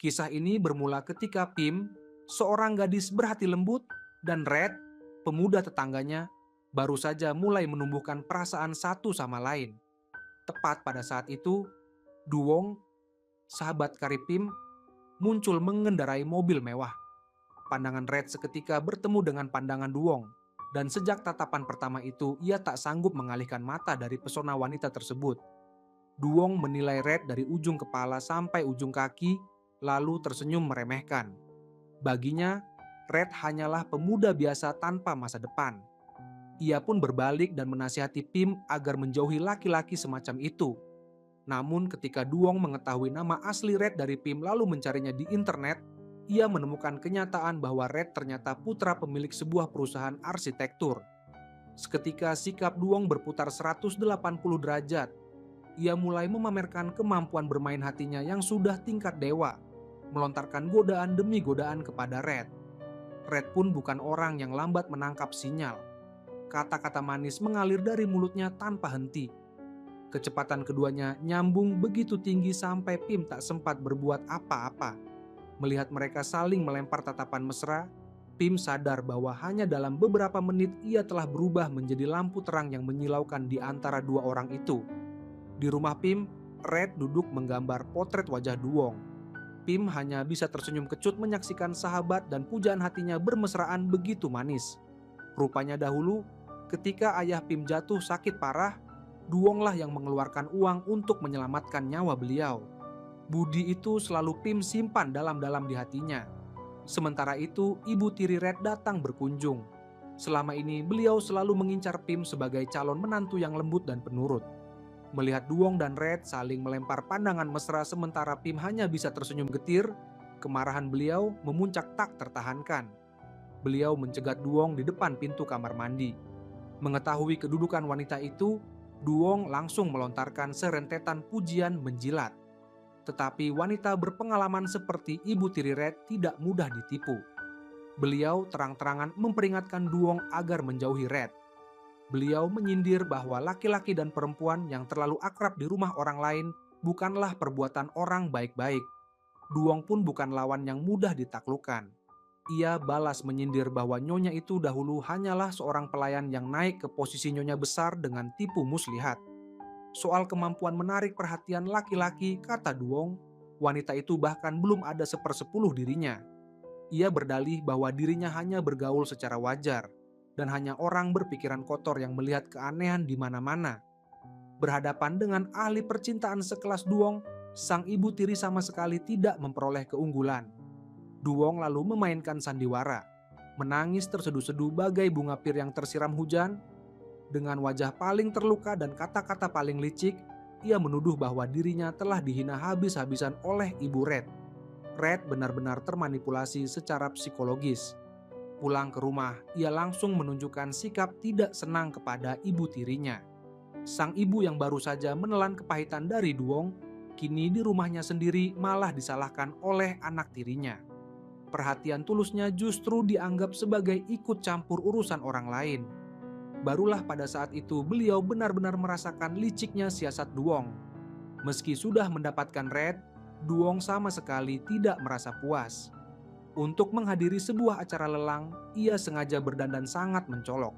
Kisah ini bermula ketika Pim, seorang gadis berhati lembut, dan Red, pemuda tetangganya, baru saja mulai menumbuhkan perasaan satu sama lain. Tepat pada saat itu, Duong, sahabat karib Pim, muncul mengendarai mobil mewah. Pandangan Red seketika bertemu dengan pandangan Duong, dan sejak tatapan pertama itu ia tak sanggup mengalihkan mata dari pesona wanita tersebut. Duong menilai Red dari ujung kepala sampai ujung kaki, lalu tersenyum meremehkan. Baginya, Red hanyalah pemuda biasa tanpa masa depan. Ia pun berbalik dan menasihati Pim agar menjauhi laki-laki semacam itu. Namun ketika Duong mengetahui nama asli Red dari Pim lalu mencarinya di internet, ia menemukan kenyataan bahwa Red ternyata putra pemilik sebuah perusahaan arsitektur. Seketika sikap Duong berputar 180 derajat. Ia mulai memamerkan kemampuan bermain hatinya yang sudah tingkat dewa, melontarkan godaan demi godaan kepada Red. Red pun bukan orang yang lambat menangkap sinyal. Kata-kata manis mengalir dari mulutnya tanpa henti. Kecepatan keduanya nyambung begitu tinggi sampai Pim tak sempat berbuat apa-apa. Melihat mereka saling melempar tatapan mesra, Pim sadar bahwa hanya dalam beberapa menit ia telah berubah menjadi lampu terang yang menyilaukan di antara dua orang itu. Di rumah Pim, Red duduk menggambar potret wajah Duong. Pim hanya bisa tersenyum kecut menyaksikan sahabat dan pujaan hatinya bermesraan begitu manis. Rupanya dahulu, ketika ayah Pim jatuh sakit parah, Duonglah yang mengeluarkan uang untuk menyelamatkan nyawa beliau. Budi itu selalu Pim simpan dalam-dalam di hatinya. Sementara itu, ibu tiri Red datang berkunjung. Selama ini, beliau selalu mengincar Pim sebagai calon menantu yang lembut dan penurut. Melihat Duong dan Red saling melempar pandangan mesra sementara Pim hanya bisa tersenyum getir, kemarahan beliau memuncak tak tertahankan. Beliau mencegat Duong di depan pintu kamar mandi. Mengetahui kedudukan wanita itu, Duong langsung melontarkan serentetan pujian menjilat. Tetapi wanita berpengalaman seperti ibu tiri Red tidak mudah ditipu. Beliau terang-terangan memperingatkan Duong agar menjauhi Red. Beliau menyindir bahwa laki-laki dan perempuan yang terlalu akrab di rumah orang lain bukanlah perbuatan orang baik-baik. Duong pun bukan lawan yang mudah ditaklukkan. Ia balas menyindir bahwa nyonya itu dahulu hanyalah seorang pelayan yang naik ke posisi nyonya besar dengan tipu muslihat. Soal kemampuan menarik perhatian laki-laki, kata Duong, wanita itu bahkan belum ada sepersepuluh dirinya. Ia berdalih bahwa dirinya hanya bergaul secara wajar, dan hanya orang berpikiran kotor yang melihat keanehan di mana-mana. Berhadapan dengan ahli percintaan sekelas Duong, sang ibu tiri sama sekali tidak memperoleh keunggulan. Duong lalu memainkan sandiwara, menangis terseduh-seduh bagai bunga pir yang tersiram hujan. Dengan wajah paling terluka dan kata-kata paling licik, ia menuduh bahwa dirinya telah dihina habis-habisan oleh ibu Red. Red benar-benar termanipulasi secara psikologis. Pulang ke rumah, ia langsung menunjukkan sikap tidak senang kepada ibu tirinya. Sang ibu yang baru saja menelan kepahitan dari Duong, kini di rumahnya sendiri malah disalahkan oleh anak tirinya. Perhatian tulusnya justru dianggap sebagai ikut campur urusan orang lain. Barulah pada saat itu beliau benar-benar merasakan liciknya siasat Duong. Meski sudah mendapatkan Red, Duong sama sekali tidak merasa puas. Untuk menghadiri sebuah acara lelang, ia sengaja berdandan sangat mencolok.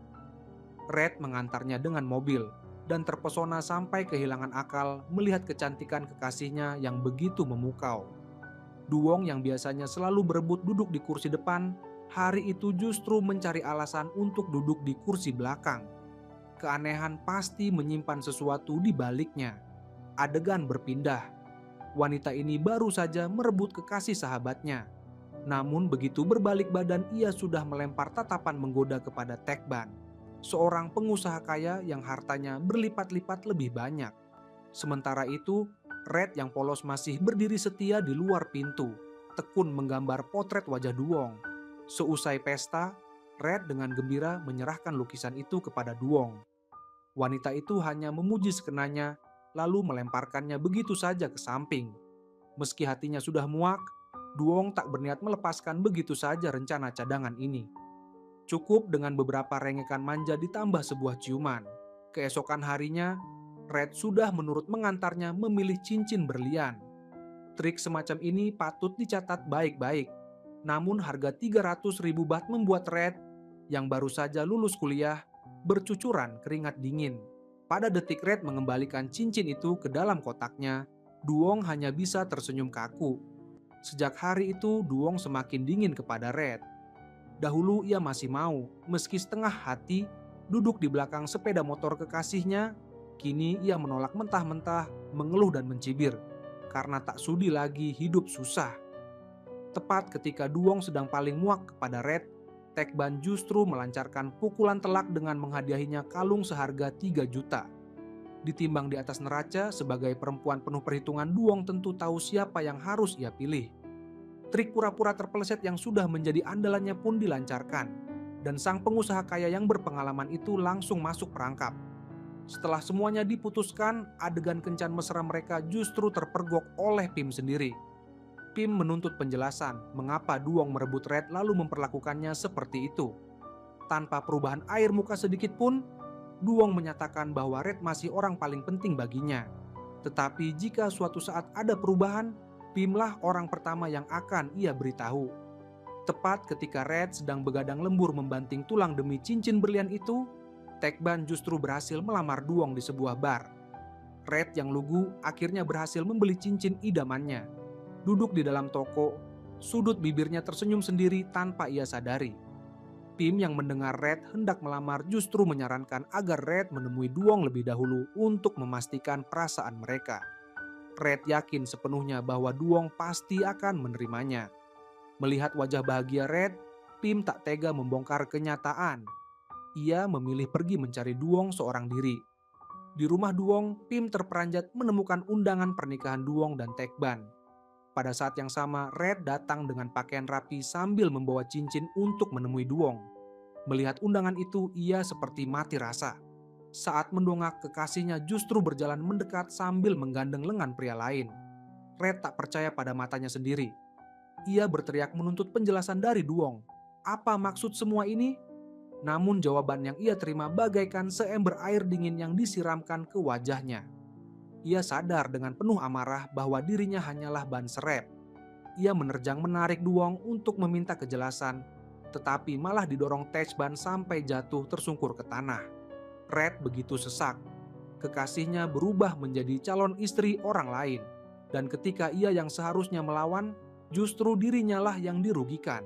Red mengantarnya dengan mobil dan terpesona sampai kehilangan akal melihat kecantikan kekasihnya yang begitu memukau. Duong yang biasanya selalu berebut duduk di kursi depan, hari itu justru mencari alasan untuk duduk di kursi belakang. Keanehan pasti menyimpan sesuatu di baliknya. Adegan berpindah. Wanita ini baru saja merebut kekasih sahabatnya. Namun begitu berbalik badan ia sudah melempar tatapan menggoda kepada Tekban, seorang pengusaha kaya yang hartanya berlipat-lipat lebih banyak. Sementara itu, Red yang polos masih berdiri setia di luar pintu, tekun menggambar potret wajah Duong. Seusai pesta, Red dengan gembira menyerahkan lukisan itu kepada Duong. Wanita itu hanya memuji sekenanya, lalu melemparkannya begitu saja ke samping. Meski hatinya sudah muak, Duong tak berniat melepaskan begitu saja rencana cadangan ini. Cukup dengan beberapa rengekan manja ditambah sebuah ciuman. Keesokan harinya, Red sudah menurut mengantarnya memilih cincin berlian. Trik semacam ini patut dicatat baik-baik. Namun harga 300.000 baht membuat Red, yang baru saja lulus kuliah, bercucuran keringat dingin. Pada detik Red mengembalikan cincin itu ke dalam kotaknya, Duong hanya bisa tersenyum kaku. Sejak hari itu, Duong semakin dingin kepada Red. Dahulu ia masih mau, meski setengah hati, duduk di belakang sepeda motor kekasihnya. Kini ia menolak mentah-mentah, mengeluh dan mencibir, karena tak sudi lagi hidup susah. Tepat ketika Duong sedang paling muak kepada Red, Tekban justru melancarkan pukulan telak dengan menghadiahinya kalung seharga 3 juta. Ditimbang di atas neraca, sebagai perempuan penuh perhitungan, Duong tentu tahu siapa yang harus ia pilih. Trik pura-pura terpeleset yang sudah menjadi andalannya pun dilancarkan, dan sang pengusaha kaya yang berpengalaman itu langsung masuk perangkap. Setelah semuanya diputuskan, adegan kencan mesra mereka justru terpergok oleh Pim sendiri. Pim menuntut penjelasan mengapa Duong merebut Red lalu memperlakukannya seperti itu. Tanpa perubahan air muka sedikit pun, Duong menyatakan bahwa Red masih orang paling penting baginya. Tetapi jika suatu saat ada perubahan, Pimlah orang pertama yang akan ia beritahu. Tepat ketika Red sedang begadang lembur membanting tulang demi cincin berlian itu, Tekban justru berhasil melamar Duong di sebuah bar. Red yang lugu akhirnya berhasil membeli cincin idamannya. Duduk di dalam toko, sudut bibirnya tersenyum sendiri tanpa ia sadari. Pim yang mendengar Red hendak melamar justru menyarankan agar Red menemui Duong lebih dahulu untuk memastikan perasaan mereka. Red yakin sepenuhnya bahwa Duong pasti akan menerimanya. Melihat wajah bahagia Red, Pim tak tega membongkar kenyataan. Ia memilih pergi mencari Duong seorang diri. Di rumah Duong, Pim terperanjat menemukan undangan pernikahan Duong dan Tekban. Pada saat yang sama, Red datang dengan pakaian rapi sambil membawa cincin untuk menemui Duong. Melihat undangan itu, ia seperti mati rasa. Saat mendongak, kekasihnya justru berjalan mendekat sambil menggandeng lengan pria lain. Red tak percaya pada matanya sendiri. Ia berteriak menuntut penjelasan dari Duong. Apa maksud semua ini? Namun jawaban yang ia terima bagaikan seember air dingin yang disiramkan ke wajahnya. Ia sadar dengan penuh amarah bahwa dirinya hanyalah ban serep. Ia menerjang menarik Duong untuk meminta kejelasan, tetapi malah didorong Tekban sampai jatuh tersungkur ke tanah. Red begitu sesak. Kekasihnya berubah menjadi calon istri orang lain, dan ketika ia yang seharusnya melawan, justru dirinya lah yang dirugikan.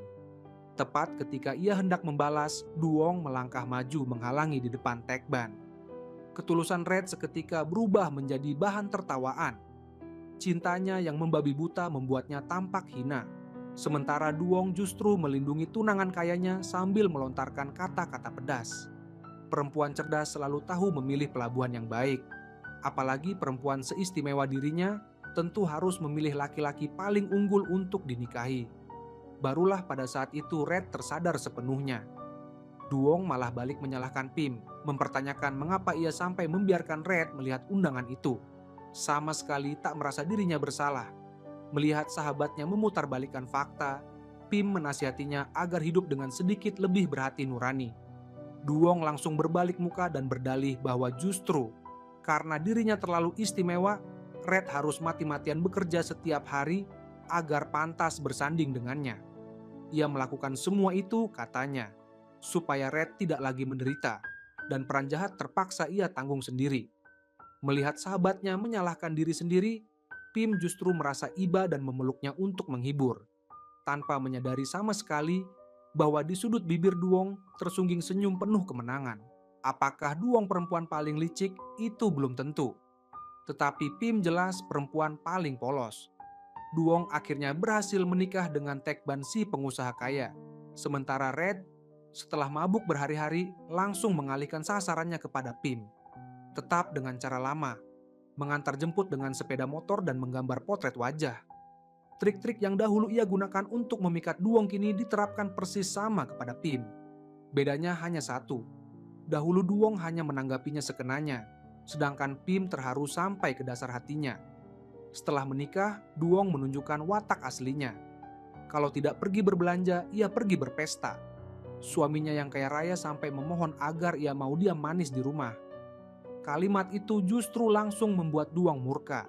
Tepat ketika ia hendak membalas, Duong melangkah maju menghalangi di depan Tekban. Ketulusan Red seketika berubah menjadi bahan tertawaan. Cintanya yang membabi buta membuatnya tampak hina. Sementara Duong justru melindungi tunangan kayanya sambil melontarkan kata-kata pedas. Perempuan cerdas selalu tahu memilih pelabuhan yang baik. Apalagi perempuan seistimewa dirinya tentu harus memilih laki-laki paling unggul untuk dinikahi. Barulah pada saat itu Red tersadar sepenuhnya. Duong malah balik menyalahkan Pim, mempertanyakan mengapa ia sampai membiarkan Red melihat undangan itu. Sama sekali tak merasa dirinya bersalah. Melihat sahabatnya memutarbalikkan fakta, Pim menasihatinya agar hidup dengan sedikit lebih berhati nurani. Duong langsung berbalik muka dan berdalih bahwa justru karena dirinya terlalu istimewa, Red harus mati-matian bekerja setiap hari agar pantas bersanding dengannya. Ia melakukan semua itu, katanya, supaya Red tidak lagi menderita, dan peran jahat terpaksa ia tanggung sendiri. Melihat sahabatnya menyalahkan diri sendiri, Pim justru merasa iba dan memeluknya untuk menghibur, tanpa menyadari sama sekali bahwa di sudut bibir Duong tersungging senyum penuh kemenangan. Apakah Duong perempuan paling licik? Itu belum tentu. Tetapi Pim jelas perempuan paling polos. Duong akhirnya berhasil menikah dengan Tekban si pengusaha kaya. Sementara Red, setelah mabuk berhari-hari, langsung mengalihkan sasarannya kepada Pim. Tetap dengan cara lama, mengantar jemput dengan sepeda motor dan menggambar potret wajah. Trik-trik yang dahulu ia gunakan untuk memikat Duong kini diterapkan persis sama kepada Pim. Bedanya hanya satu. Dahulu Duong hanya menanggapinya sekenanya, sedangkan Pim terharu sampai ke dasar hatinya. Setelah menikah, Duong menunjukkan watak aslinya. Kalau tidak pergi berbelanja, ia pergi berpesta. Suaminya yang kaya raya sampai memohon agar ia mau diam manis di rumah. Kalimat itu justru langsung membuat Duong murka.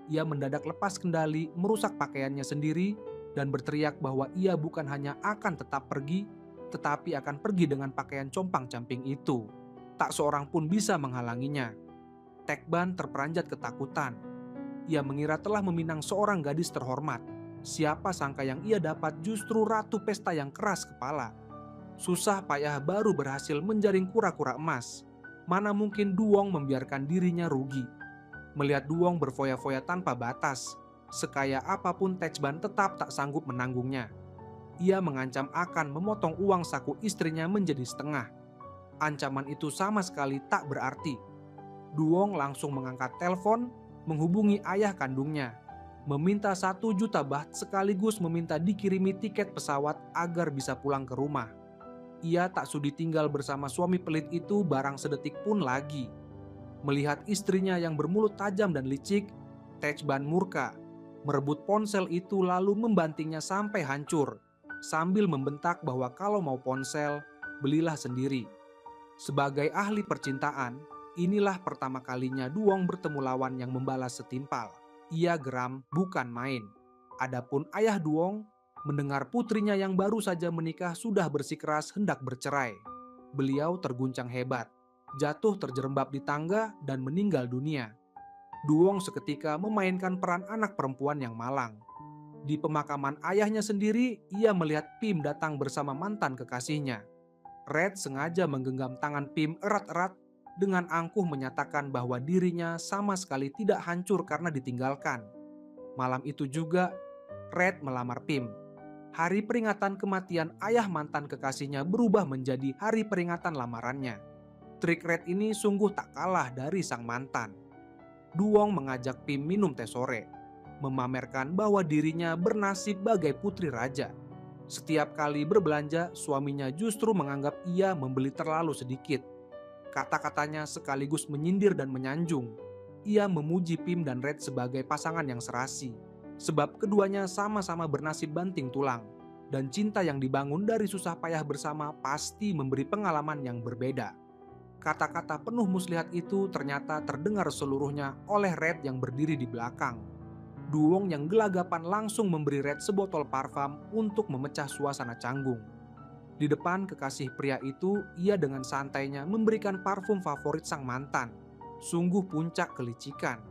Ia mendadak lepas kendali, merusak pakaiannya sendiri, dan berteriak bahwa ia bukan hanya akan tetap pergi, tetapi akan pergi dengan pakaian compang-camping itu. Tak seorang pun bisa menghalanginya. Tekban terperanjat ketakutan. Ia mengira telah meminang seorang gadis terhormat. Siapa sangka yang ia dapat justru ratu pesta yang keras kepala. Susah payah baru berhasil menjaring kura-kura emas. Mana mungkin Duong membiarkan dirinya rugi. Melihat Duong berfoya-foya tanpa batas, sekaya apapun Tetsban tetap tak sanggup menanggungnya. Ia mengancam akan memotong uang saku istrinya menjadi setengah. Ancaman itu sama sekali tak berarti. Duong langsung mengangkat telepon, menghubungi ayah kandungnya, meminta 1 juta baht sekaligus meminta dikirimi tiket pesawat agar bisa pulang ke rumah. Ia tak sudi tinggal bersama suami pelit itu barang sedetik pun lagi. Melihat istrinya yang bermulut tajam dan licik, Tetsban murka, merebut ponsel itu lalu membantingnya sampai hancur, sambil membentak bahwa kalau mau ponsel, belilah sendiri. Sebagai ahli percintaan, inilah pertama kalinya Duong bertemu lawan yang membalas setimpal. Ia geram bukan main. Adapun ayah Duong mendengar putrinya yang baru saja menikah sudah bersikeras hendak bercerai. Beliau terguncang hebat, jatuh terjerembab di tangga dan meninggal dunia. Duong seketika memainkan peran anak perempuan yang malang. Di pemakaman ayahnya sendiri, ia melihat Pim datang bersama mantan kekasihnya. Red sengaja menggenggam tangan Pim erat-erat dengan angkuh menyatakan bahwa dirinya sama sekali tidak hancur karena ditinggalkan. Malam itu juga, Red melamar Pim. Hari peringatan kematian ayah mantan kekasihnya berubah menjadi hari peringatan lamarannya. Trik Red ini sungguh tak kalah dari sang mantan. Duong mengajak Pim minum teh sore, memamerkan bahwa dirinya bernasib bagai putri raja. Setiap kali berbelanja, suaminya justru menganggap ia membeli terlalu sedikit. Kata-katanya sekaligus menyindir dan menyanjung. Ia memuji Pim dan Red sebagai pasangan yang serasi, sebab keduanya sama-sama bernasib banting tulang, dan cinta yang dibangun dari susah payah bersama pasti memberi pengalaman yang berbeda. Kata-kata penuh muslihat itu ternyata terdengar seluruhnya oleh Red yang berdiri di belakang. Duong yang gelagapan langsung memberi Red sebotol parfum untuk memecah suasana canggung. Di depan kekasih pria itu, ia dengan santainya memberikan parfum favorit sang mantan. Sungguh puncak kelicikan.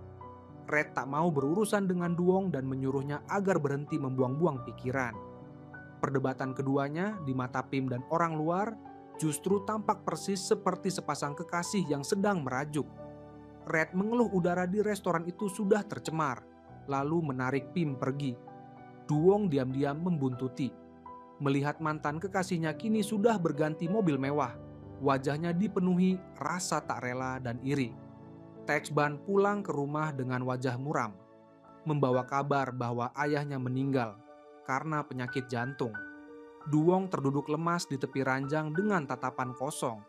Red tak mau berurusan dengan Duong dan menyuruhnya agar berhenti membuang-buang pikiran. Perdebatan keduanya di mata Pim dan orang luar justru tampak persis seperti sepasang kekasih yang sedang merajuk. Red mengeluh udara di restoran itu sudah tercemar, lalu menarik Pim pergi. Duong diam-diam membuntuti. Melihat mantan kekasihnya kini sudah berganti mobil mewah, wajahnya dipenuhi rasa tak rela dan iri. Tetsban pulang ke rumah dengan wajah muram, membawa kabar bahwa ayahnya meninggal karena penyakit jantung. Duong terduduk lemas di tepi ranjang dengan tatapan kosong.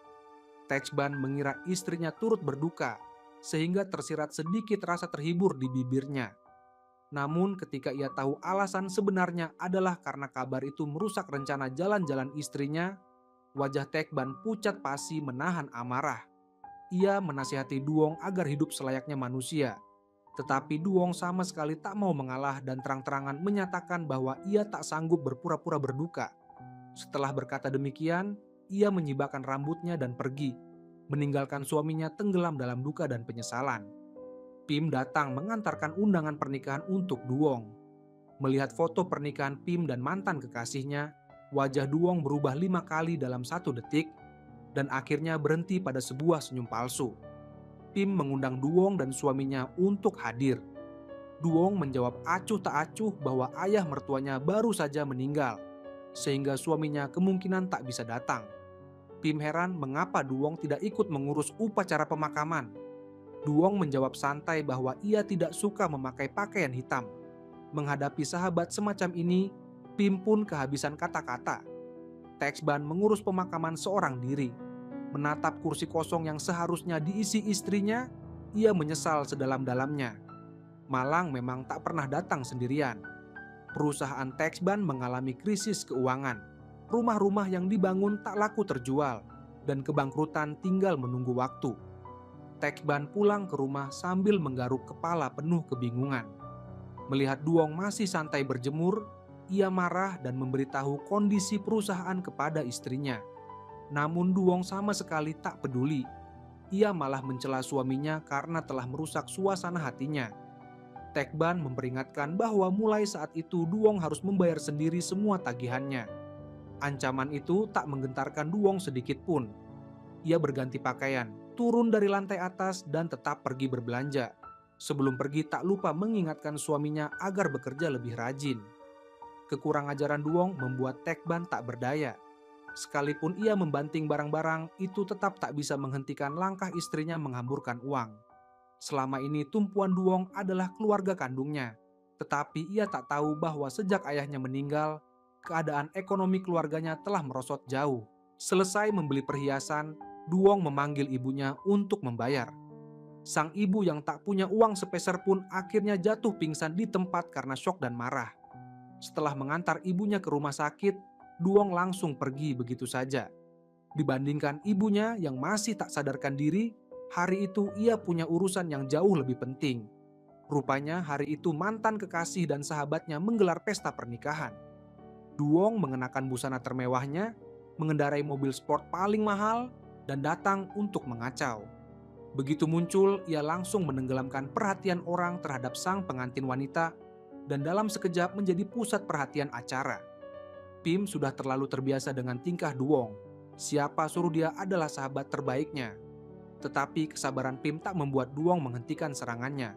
Tetsban mengira istrinya turut berduka, sehingga tersirat sedikit rasa terhibur di bibirnya. Namun ketika ia tahu alasan sebenarnya adalah karena kabar itu merusak rencana jalan-jalan istrinya, wajah Tekban pucat pasi menahan amarah. Ia menasihati Duong agar hidup selayaknya manusia. Tetapi Duong sama sekali tak mau mengalah dan terang-terangan menyatakan bahwa ia tak sanggup berpura-pura berduka. Setelah berkata demikian, ia menyibakkan rambutnya dan pergi, meninggalkan suaminya tenggelam dalam duka dan penyesalan. Pim datang mengantarkan undangan pernikahan untuk Duong. Melihat foto pernikahan Pim dan mantan kekasihnya, wajah Duong berubah 5 kali dalam 1 detik dan akhirnya berhenti pada sebuah senyum palsu. Pim mengundang Duong dan suaminya untuk hadir. Duong menjawab acuh tak acuh bahwa ayah mertuanya baru saja meninggal, sehingga suaminya kemungkinan tak bisa datang. Pim heran mengapa Duong tidak ikut mengurus upacara pemakaman. Duong menjawab santai bahwa ia tidak suka memakai pakaian hitam. Menghadapi sahabat semacam ini, Pim pun kehabisan kata-kata. Tetsban mengurus pemakaman seorang diri. Menatap kursi kosong yang seharusnya diisi istrinya, ia menyesal sedalam-dalamnya. Malang memang tak pernah datang sendirian. Perusahaan Tetsban mengalami krisis keuangan. Rumah-rumah yang dibangun tak laku terjual, dan kebangkrutan tinggal menunggu waktu. Tetsban pulang ke rumah sambil menggaruk kepala penuh kebingungan. Melihat Duong masih santai berjemur, ia marah dan memberitahu kondisi perusahaan kepada istrinya. Namun Duong sama sekali tak peduli. Ia malah mencela suaminya karena telah merusak suasana hatinya. Tekban memperingatkan bahwa mulai saat itu Duong harus membayar sendiri semua tagihannya. Ancaman itu tak menggentarkan Duong sedikit pun. Ia berganti pakaian, turun dari lantai atas dan tetap pergi berbelanja. Sebelum pergi tak lupa mengingatkan suaminya agar bekerja lebih rajin. Kekurang ajaran Duong membuat Tekban tak berdaya. Sekalipun ia membanting barang-barang, itu tetap tak bisa menghentikan langkah istrinya menghamburkan uang. Selama ini tumpuan Duong adalah keluarga kandungnya. Tetapi ia tak tahu bahwa sejak ayahnya meninggal, keadaan ekonomi keluarganya telah merosot jauh. Selesai membeli perhiasan, Duong memanggil ibunya untuk membayar. Sang ibu yang tak punya uang sepeser pun akhirnya jatuh pingsan di tempat karena syok dan marah. Setelah mengantar ibunya ke rumah sakit, Duong langsung pergi begitu saja. Dibandingkan ibunya yang masih tak sadarkan diri, hari itu ia punya urusan yang jauh lebih penting. Rupanya hari itu mantan kekasih dan sahabatnya menggelar pesta pernikahan. Duong mengenakan busana termewahnya, mengendarai mobil sport paling mahal, dan datang untuk mengacau. Begitu muncul, ia langsung menenggelamkan perhatian orang terhadap sang pengantin wanita dan dalam sekejap menjadi pusat perhatian acara. Pim sudah terlalu terbiasa dengan tingkah Duong. Siapa suruh dia adalah sahabat terbaiknya. Tetapi kesabaran Pim tak membuat Duong menghentikan serangannya.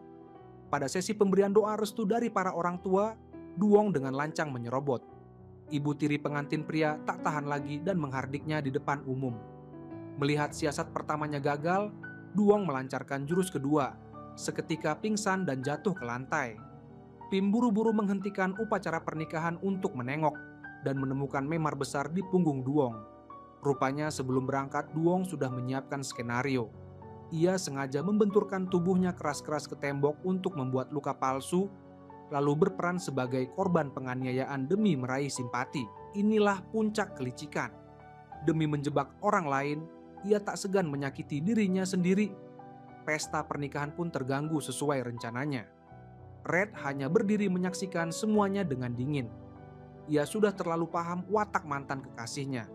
Pada sesi pemberian doa restu dari para orang tua, Duong dengan lancang menyerobot. Ibu tiri pengantin pria tak tahan lagi dan menghardiknya di depan umum. Melihat siasat pertamanya gagal, Duong melancarkan jurus kedua. Seketika pingsan dan jatuh ke lantai. Pim buru-buru menghentikan upacara pernikahan untuk menengok dan menemukan memar besar di punggung Duong. Rupanya sebelum berangkat Duong sudah menyiapkan skenario. Ia sengaja membenturkan tubuhnya keras-keras ke tembok untuk membuat luka palsu, lalu berperan sebagai korban penganiayaan demi meraih simpati. Inilah puncak kelicikan. Demi menjebak orang lain, ia tak segan menyakiti dirinya sendiri. Pesta pernikahan pun terganggu sesuai rencananya. Red hanya berdiri menyaksikan semuanya dengan dingin. Ia sudah terlalu paham watak mantan kekasihnya.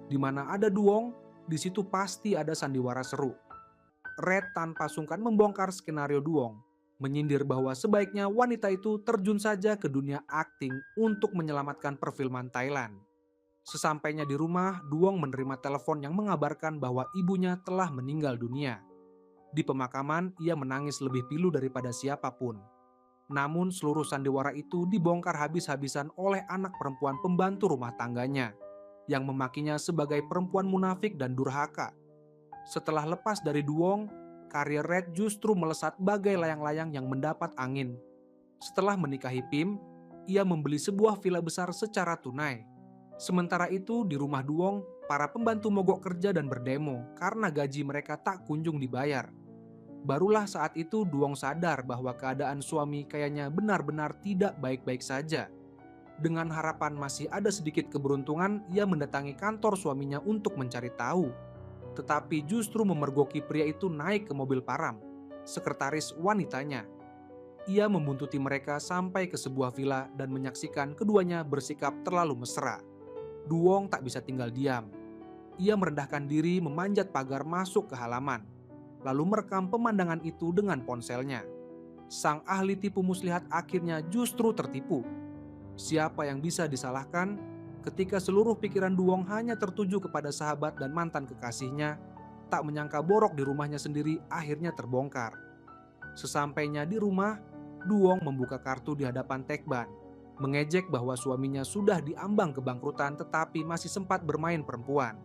Di mana ada Duong, di situ pasti ada sandiwara seru. Red tanpa sungkan membongkar skenario Duong, menyindir bahwa sebaiknya wanita itu terjun saja ke dunia akting untuk menyelamatkan perfilman Thailand. Sesampainya di rumah, Duong menerima telepon yang mengabarkan bahwa ibunya telah meninggal dunia. Di pemakaman, ia menangis lebih pilu daripada siapapun. Namun seluruh sandiwara itu dibongkar habis-habisan oleh anak perempuan pembantu rumah tangganya yang memakinya sebagai perempuan munafik dan durhaka. Setelah lepas dari Duong, karir Red justru melesat bagai layang-layang yang mendapat angin. Setelah menikahi Pim, ia membeli sebuah villa besar secara tunai. Sementara itu di rumah Duong, para pembantu mogok kerja dan berdemo karena gaji mereka tak kunjung dibayar. Barulah saat itu Duong sadar bahwa keadaan suami kayaknya benar-benar tidak baik-baik saja. Dengan harapan masih ada sedikit keberuntungan, ia mendatangi kantor suaminya untuk mencari tahu. Tetapi justru memergoki pria itu naik ke mobil Param, sekretaris wanitanya. Ia membuntuti mereka sampai ke sebuah villa dan menyaksikan keduanya bersikap terlalu mesra. Duong tak bisa tinggal diam. Ia merendahkan diri memanjat pagar masuk ke halaman, lalu merekam pemandangan itu dengan ponselnya. Sang ahli tipu muslihat akhirnya justru tertipu. Siapa yang bisa disalahkan ketika seluruh pikiran Duong hanya tertuju kepada sahabat dan mantan kekasihnya? Tak menyangka borok di rumahnya sendiri akhirnya terbongkar. Sesampainya di rumah, Duong membuka kartu di hadapan Tekban, mengejek bahwa suaminya sudah diambang kebangkrutan tetapi masih sempat bermain perempuan.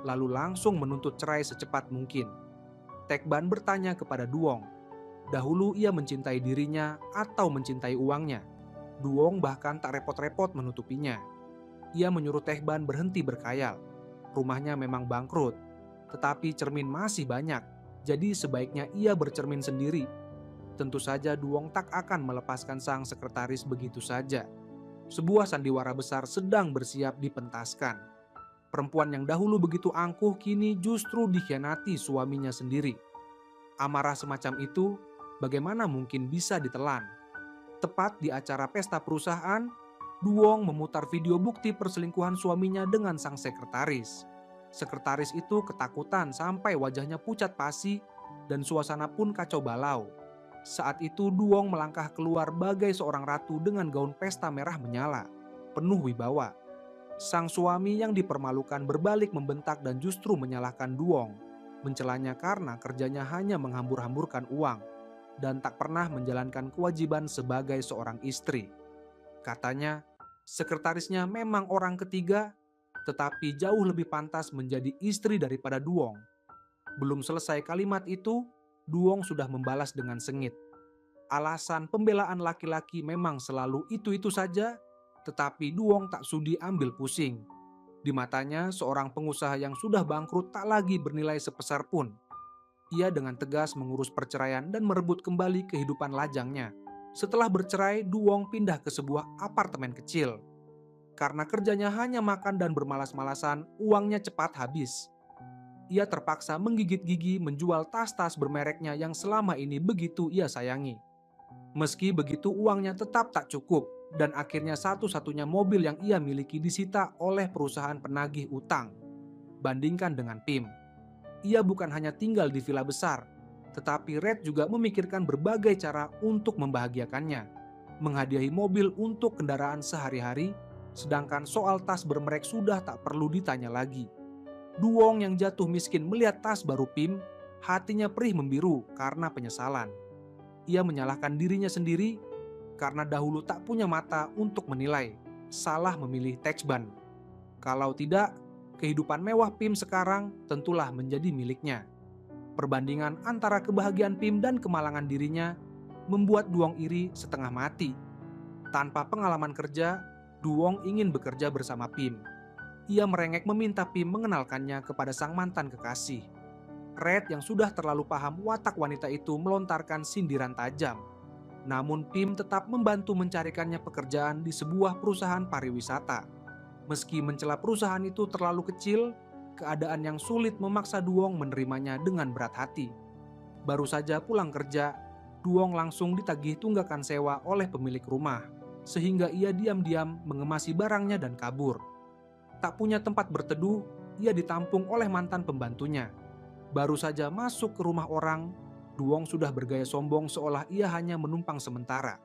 Lalu langsung menuntut cerai secepat mungkin. Tekban bertanya kepada Duong, dahulu ia mencintai dirinya atau mencintai uangnya. Duong bahkan tak repot-repot menutupinya. Ia menyuruh Tekban berhenti berkhayal. Rumahnya memang bangkrut, tetapi cermin masih banyak, jadi sebaiknya ia bercermin sendiri. Tentu saja Duong tak akan melepaskan sang sekretaris begitu saja. Sebuah sandiwara besar sedang bersiap dipentaskan. Perempuan yang dahulu begitu angkuh kini justru dikhianati suaminya sendiri. Amarah semacam itu bagaimana mungkin bisa ditelan? Tepat di acara pesta perusahaan, Duong memutar video bukti perselingkuhan suaminya dengan sang sekretaris. Sekretaris itu ketakutan sampai wajahnya pucat pasi dan suasana pun kacau balau. Saat itu Duong melangkah keluar bagai seorang ratu dengan gaun pesta merah menyala, penuh wibawa. Sang suami yang dipermalukan berbalik membentak dan justru menyalahkan Duong, mencelanya karena kerjanya hanya menghambur-hamburkan uang dan tak pernah menjalankan kewajiban sebagai seorang istri. Katanya, sekretarisnya memang orang ketiga, tetapi jauh lebih pantas menjadi istri daripada Duong. Belum selesai kalimat itu, Duong sudah membalas dengan sengit. Alasan pembelaan laki-laki memang selalu itu-itu saja, tetapi Duong tak sudi ambil pusing. Di matanya, seorang pengusaha yang sudah bangkrut tak lagi bernilai sepeser pun. Ia dengan tegas mengurus perceraian dan merebut kembali kehidupan lajangnya. Setelah bercerai, Duong pindah ke sebuah apartemen kecil. Karena kerjanya hanya makan dan bermalas-malasan, uangnya cepat habis. Ia terpaksa menggigit gigi menjual tas-tas bermereknya yang selama ini begitu ia sayangi. Meski begitu, uangnya tetap tak cukup, dan akhirnya satu-satunya mobil yang ia miliki disita oleh perusahaan penagih utang. Bandingkan dengan Pim. Ia bukan hanya tinggal di villa besar, tetapi Red juga memikirkan berbagai cara untuk membahagiakannya. Menghadiahi mobil untuk kendaraan sehari-hari, sedangkan soal tas bermerek sudah tak perlu ditanya lagi. Duong yang jatuh miskin melihat tas baru Pim, hatinya perih membiru karena penyesalan. Ia menyalahkan dirinya sendiri karena dahulu tak punya mata untuk menilai, salah memilih Techban. Kalau tidak, kehidupan mewah Pim sekarang tentulah menjadi miliknya. Perbandingan antara kebahagiaan Pim dan kemalangan dirinya membuat Duong iri setengah mati. Tanpa pengalaman kerja, Duong ingin bekerja bersama Pim. Ia merengek meminta Pim mengenalkannya kepada sang mantan kekasih. Red yang sudah terlalu paham watak wanita itu melontarkan sindiran tajam. Namun Pim tetap membantu mencarikannya pekerjaan di sebuah perusahaan pariwisata. Meski mencela perusahaan itu terlalu kecil, keadaan yang sulit memaksa Duong menerimanya dengan berat hati. Baru saja pulang kerja, Duong langsung ditagih tunggakan sewa oleh pemilik rumah, sehingga ia diam-diam mengemasi barangnya dan kabur. Tak punya tempat berteduh, ia ditampung oleh mantan pembantunya. Baru saja masuk ke rumah orang, Duong sudah bergaya sombong seolah ia hanya menumpang sementara.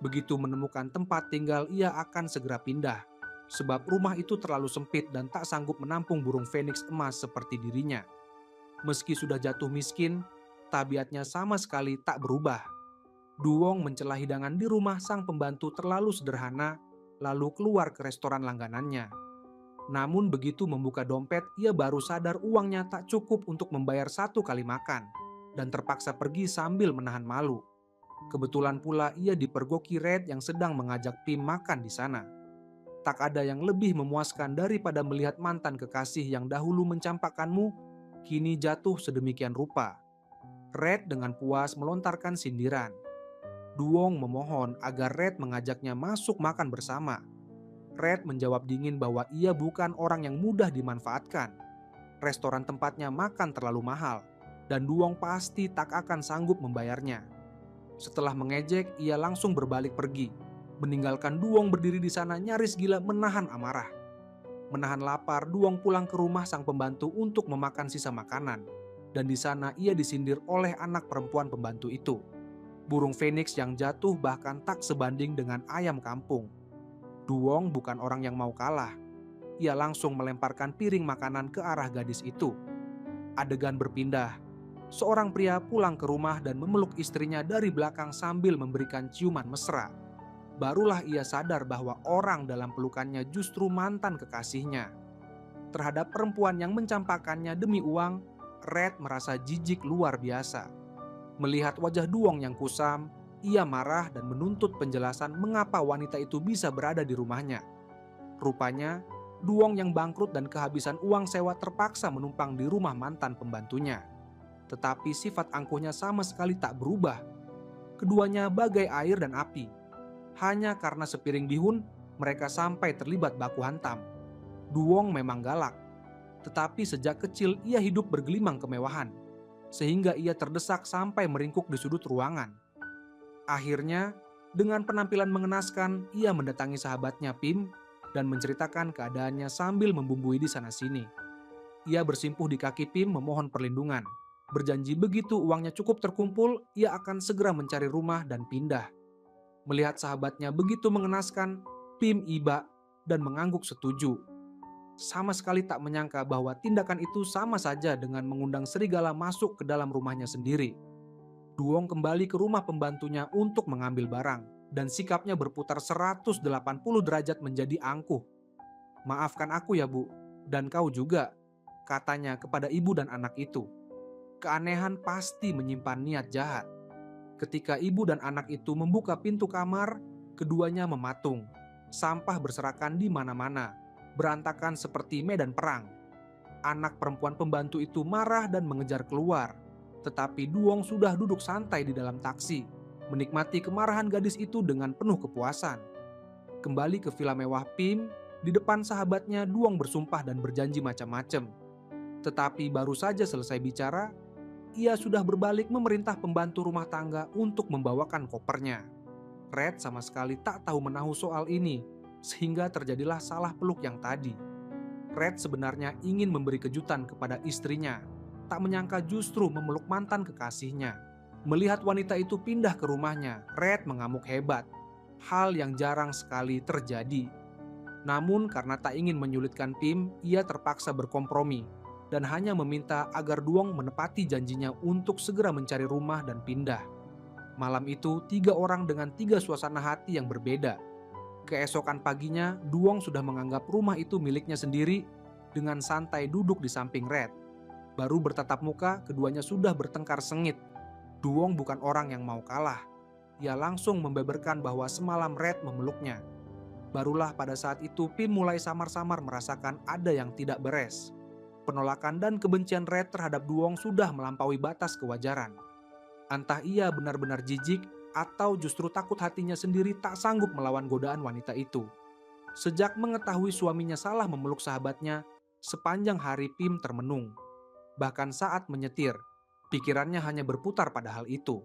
Begitu menemukan tempat tinggal, ia akan segera pindah. Sebab rumah itu terlalu sempit dan tak sanggup menampung burung feniks emas seperti dirinya. Meski sudah jatuh miskin, tabiatnya sama sekali tak berubah. Duong mencela hidangan di rumah sang pembantu terlalu sederhana, lalu keluar ke restoran langganannya. Namun begitu membuka dompet, ia baru sadar uangnya tak cukup untuk membayar satu kali makan, dan terpaksa pergi sambil menahan malu. Kebetulan pula ia dipergoki Red yang sedang mengajak Pim makan di sana. Tak ada yang lebih memuaskan daripada melihat mantan kekasih yang dahulu mencampakkanmu, kini jatuh sedemikian rupa. Red dengan puas melontarkan sindiran. Duong memohon agar Red mengajaknya masuk makan bersama. Red menjawab dingin bahwa ia bukan orang yang mudah dimanfaatkan. Restoran tempatnya makan terlalu mahal, dan Duong pasti tak akan sanggup membayarnya. Setelah mengejek, ia langsung berbalik pergi. Meninggalkan Duong berdiri di sana nyaris gila menahan amarah. Menahan lapar, Duong pulang ke rumah sang pembantu untuk memakan sisa makanan. Dan di sana ia disindir oleh anak perempuan pembantu itu. Burung feniks yang jatuh bahkan tak sebanding dengan ayam kampung. Duong bukan orang yang mau kalah. Ia langsung melemparkan piring makanan ke arah gadis itu. Adegan berpindah. Seorang pria pulang ke rumah dan memeluk istrinya dari belakang sambil memberikan ciuman mesra. Barulah ia sadar bahwa orang dalam pelukannya justru mantan kekasihnya. Terhadap perempuan yang mencampakkannya demi uang, Red merasa jijik luar biasa. Melihat wajah Duong yang kusam, ia marah dan menuntut penjelasan mengapa wanita itu bisa berada di rumahnya. Rupanya, Duong yang bangkrut dan kehabisan uang sewa terpaksa menumpang di rumah mantan pembantunya. Tetapi sifat angkuhnya sama sekali tak berubah. Keduanya bagai air dan api. Hanya karena sepiring bihun, mereka sampai terlibat baku hantam. Duong memang galak, tetapi sejak kecil ia hidup bergelimang kemewahan, sehingga ia terdesak sampai meringkuk di sudut ruangan. Akhirnya, Dengan penampilan mengenaskan, ia mendatangi sahabatnya Pim dan menceritakan keadaannya sambil membumbui di sana-sini. Ia bersimpuh di kaki Pim memohon perlindungan. Berjanji begitu uangnya cukup terkumpul, ia akan segera mencari rumah dan pindah. Melihat sahabatnya begitu mengenaskan, Pim iba dan mengangguk setuju. Sama sekali tak menyangka bahwa tindakan itu sama saja dengan mengundang serigala masuk ke dalam rumahnya sendiri. Duong kembali ke rumah pembantunya untuk mengambil barang, dan sikapnya berputar 180 derajat menjadi angkuh. "Maafkan aku ya Bu, dan kau juga," katanya kepada ibu dan anak itu. Keanehan pasti menyimpan niat jahat. Ketika ibu dan anak itu membuka pintu kamar, keduanya mematung. Sampah berserakan di mana-mana, berantakan seperti medan perang. Anak perempuan pembantu itu marah dan mengejar keluar. Tetapi Duong sudah duduk santai di dalam taksi, menikmati kemarahan gadis itu dengan penuh kepuasan. Kembali ke villa mewah Pim, di depan sahabatnya Duong bersumpah dan berjanji macam-macam. Tetapi baru saja selesai bicara, ia sudah berbalik memerintah pembantu rumah tangga untuk membawakan kopernya. Red sama sekali tak tahu menahu soal ini, sehingga terjadilah salah peluk yang tadi. Red sebenarnya ingin memberi kejutan kepada istrinya, tak menyangka justru memeluk mantan kekasihnya. Melihat wanita itu pindah ke rumahnya, Red mengamuk hebat. Hal yang jarang sekali terjadi. Namun karena tak ingin menyulitkan Pim, ia terpaksa berkompromi dan hanya meminta agar Duong menepati janjinya untuk segera mencari rumah dan pindah. Malam itu, 3 orang dengan 3 suasana hati yang berbeda. Keesokan paginya, Duong sudah menganggap rumah itu miliknya sendiri dengan santai duduk di samping Red. Baru bertatap muka, keduanya sudah bertengkar sengit. Duong bukan orang yang mau kalah. Ia langsung membeberkan bahwa semalam Red memeluknya. Barulah pada saat itu Pim mulai samar-samar merasakan ada yang tidak beres. Penolakan dan kebencian Red terhadap Duong sudah melampaui batas kewajaran. Entah ia benar-benar jijik atau justru takut hatinya sendiri tak sanggup melawan godaan wanita itu. Sejak mengetahui suaminya salah memeluk sahabatnya, sepanjang hari Pim termenung. Bahkan saat menyetir, pikirannya hanya berputar pada hal itu.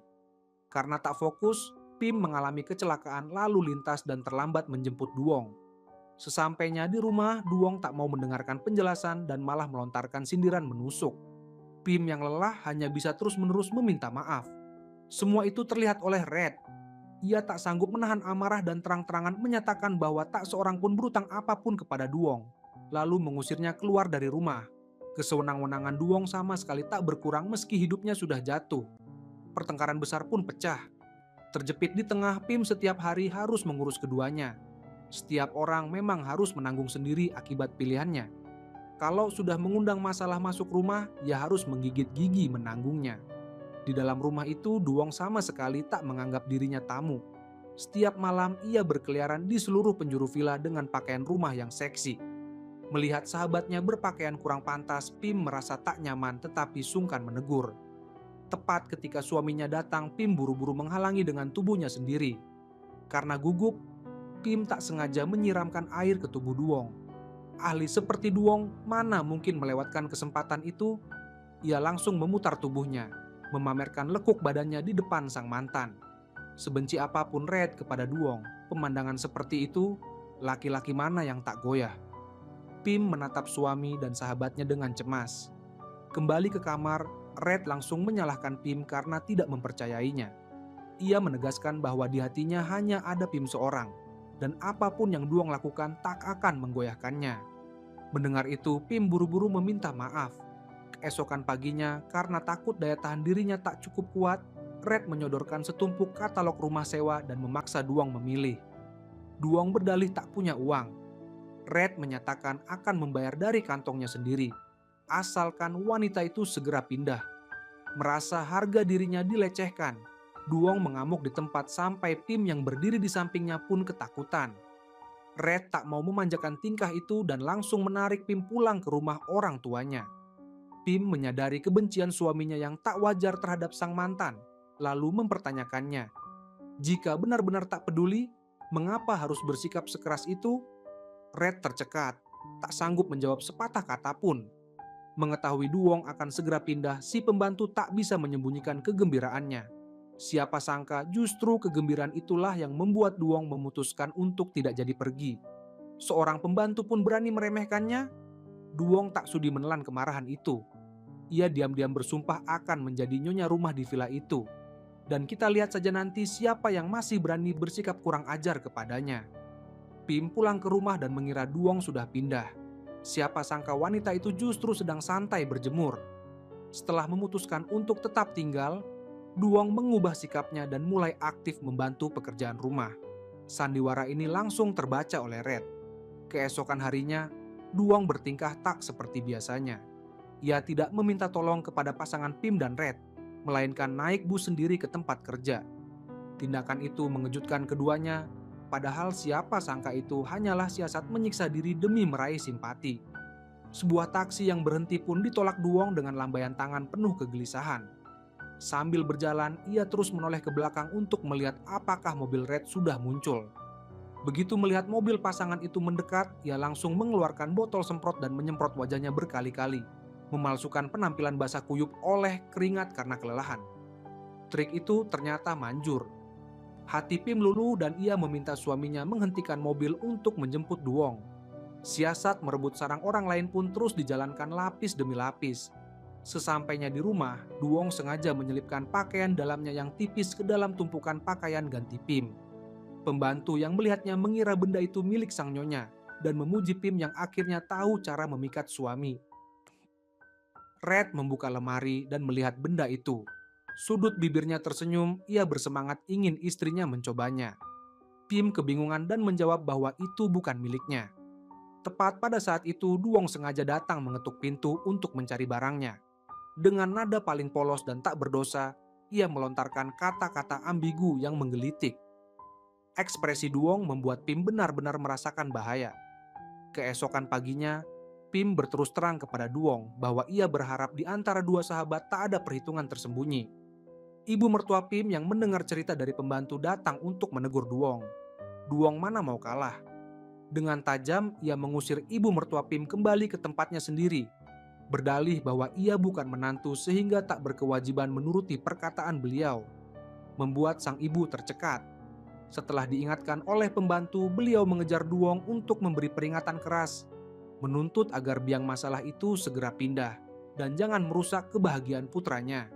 Karena tak fokus, Pim mengalami kecelakaan lalu lintas dan terlambat menjemput Duong. Sesampainya di rumah, Duong tak mau mendengarkan penjelasan dan malah melontarkan sindiran menusuk. Pim yang lelah hanya bisa terus-menerus meminta maaf. Semua itu terlihat oleh Red. Ia tak sanggup menahan amarah dan terang-terangan menyatakan bahwa tak seorang pun berutang apapun kepada Duong, lalu mengusirnya keluar dari rumah. Kesewenang-wenangan Duong sama sekali tak berkurang meski hidupnya sudah jatuh. Pertengkaran besar pun pecah. Terjepit di tengah, Pim setiap hari harus mengurus keduanya. Setiap orang memang harus menanggung sendiri akibat pilihannya. Kalau sudah mengundang masalah masuk rumah, ia harus menggigit gigi menanggungnya. Di dalam rumah itu, Duong sama sekali tak menganggap dirinya tamu. Setiap malam ia berkeliaran di seluruh penjuru villa dengan pakaian rumah yang seksi. Melihat sahabatnya berpakaian kurang pantas, Pim merasa tak nyaman tetapi sungkan menegur. Tepat ketika suaminya datang, Pim buru-buru menghalangi dengan tubuhnya sendiri. Karena gugup, Pim tak sengaja menyiramkan air ke tubuh Duong. Ahli seperti Duong mana mungkin melewatkan kesempatan itu? Ia langsung memutar tubuhnya, memamerkan lekuk badannya di depan sang mantan. Sebenci apapun Red kepada Duong, pemandangan seperti itu, laki-laki mana yang tak goyah? Pim menatap suami dan sahabatnya dengan cemas. Kembali ke kamar, Red langsung menyalahkan Pim karena tidak mempercayainya. Ia menegaskan bahwa di hatinya hanya ada Pim seorang, dan apapun yang Duong lakukan tak akan menggoyahkannya. Mendengar itu, Pim buru-buru meminta maaf. Keesokan paginya, karena takut daya tahan dirinya tak cukup kuat, Red menyodorkan setumpuk katalog rumah sewa dan memaksa Duong memilih. Duong berdalih tak punya uang. Red menyatakan akan membayar dari kantongnya sendiri, asalkan wanita itu segera pindah. Merasa harga dirinya dilecehkan, Duong mengamuk di tempat sampai Pim yang berdiri di sampingnya pun ketakutan. Red tak mau memanjakan tingkah itu dan langsung menarik Pim pulang ke rumah orang tuanya. Pim menyadari kebencian suaminya yang tak wajar terhadap sang mantan, lalu mempertanyakannya. Jika benar-benar tak peduli, mengapa harus bersikap sekeras itu? Red tercekat, tak sanggup menjawab sepatah kata pun. Mengetahui Duong akan segera pindah, si pembantu tak bisa menyembunyikan kegembiraannya. Siapa sangka justru kegembiraan itulah yang membuat Duong memutuskan untuk tidak jadi pergi. Seorang pembantu pun berani meremehkannya. Duong tak sudi menelan kemarahan itu. Ia diam-diam bersumpah akan menjadi nyonya rumah di villa itu. Dan kita lihat saja nanti siapa yang masih berani bersikap kurang ajar kepadanya. Pim pulang ke rumah dan mengira Duong sudah pindah. Siapa sangka wanita itu justru sedang santai berjemur. Setelah memutuskan untuk tetap tinggal, Duong mengubah sikapnya dan mulai aktif membantu pekerjaan rumah. Sandiwara ini langsung terbaca oleh Red. Keesokan harinya, Duong bertingkah tak seperti biasanya. Ia tidak meminta tolong kepada pasangan Pim dan Red, melainkan naik bus sendiri ke tempat kerja. Tindakan itu mengejutkan keduanya, padahal siapa sangka itu hanyalah siasat menyiksa diri demi meraih simpati. Sebuah taksi yang berhenti pun ditolak Duong dengan lambaian tangan penuh kegelisahan. Sambil berjalan, ia terus menoleh ke belakang untuk melihat apakah mobil Red sudah muncul. Begitu melihat mobil pasangan itu mendekat, ia langsung mengeluarkan botol semprot dan menyemprot wajahnya berkali-kali, memalsukan penampilan basah kuyup oleh keringat karena kelelahan. Trik itu ternyata manjur. Hati Pim luluh dan ia meminta suaminya menghentikan mobil untuk menjemput Duong. Siasat merebut sarang orang lain pun terus dijalankan lapis demi lapis. Sesampainya di rumah, Duong sengaja menyelipkan pakaian dalamnya yang tipis ke dalam tumpukan pakaian ganti Pim. Pembantu yang melihatnya mengira benda itu milik sang nyonya dan memuji Pim yang akhirnya tahu cara memikat suami. Red membuka lemari dan melihat benda itu. Sudut bibirnya tersenyum, ia bersemangat ingin istrinya mencobanya. Pim kebingungan dan menjawab bahwa itu bukan miliknya. Tepat pada saat itu, Duong sengaja datang mengetuk pintu untuk mencari barangnya. Dengan nada paling polos dan tak berdosa, ia melontarkan kata-kata ambigu yang menggelitik. Ekspresi Duong membuat Pim benar-benar merasakan bahaya. Keesokan paginya, Pim berterus terang kepada Duong bahwa ia berharap di antara dua sahabat tak ada perhitungan tersembunyi. Ibu mertua Pim yang mendengar cerita dari pembantu datang untuk menegur Duong. Duong mana mau kalah. Dengan tajam, ia mengusir ibu mertua Pim kembali ke tempatnya sendiri, berdalih bahwa ia bukan menantu sehingga tak berkewajiban menuruti perkataan beliau. Membuat sang ibu tercekat. Setelah diingatkan oleh pembantu, beliau mengejar Duong untuk memberi peringatan keras, menuntut agar biang masalah itu segera pindah dan jangan merusak kebahagiaan putranya.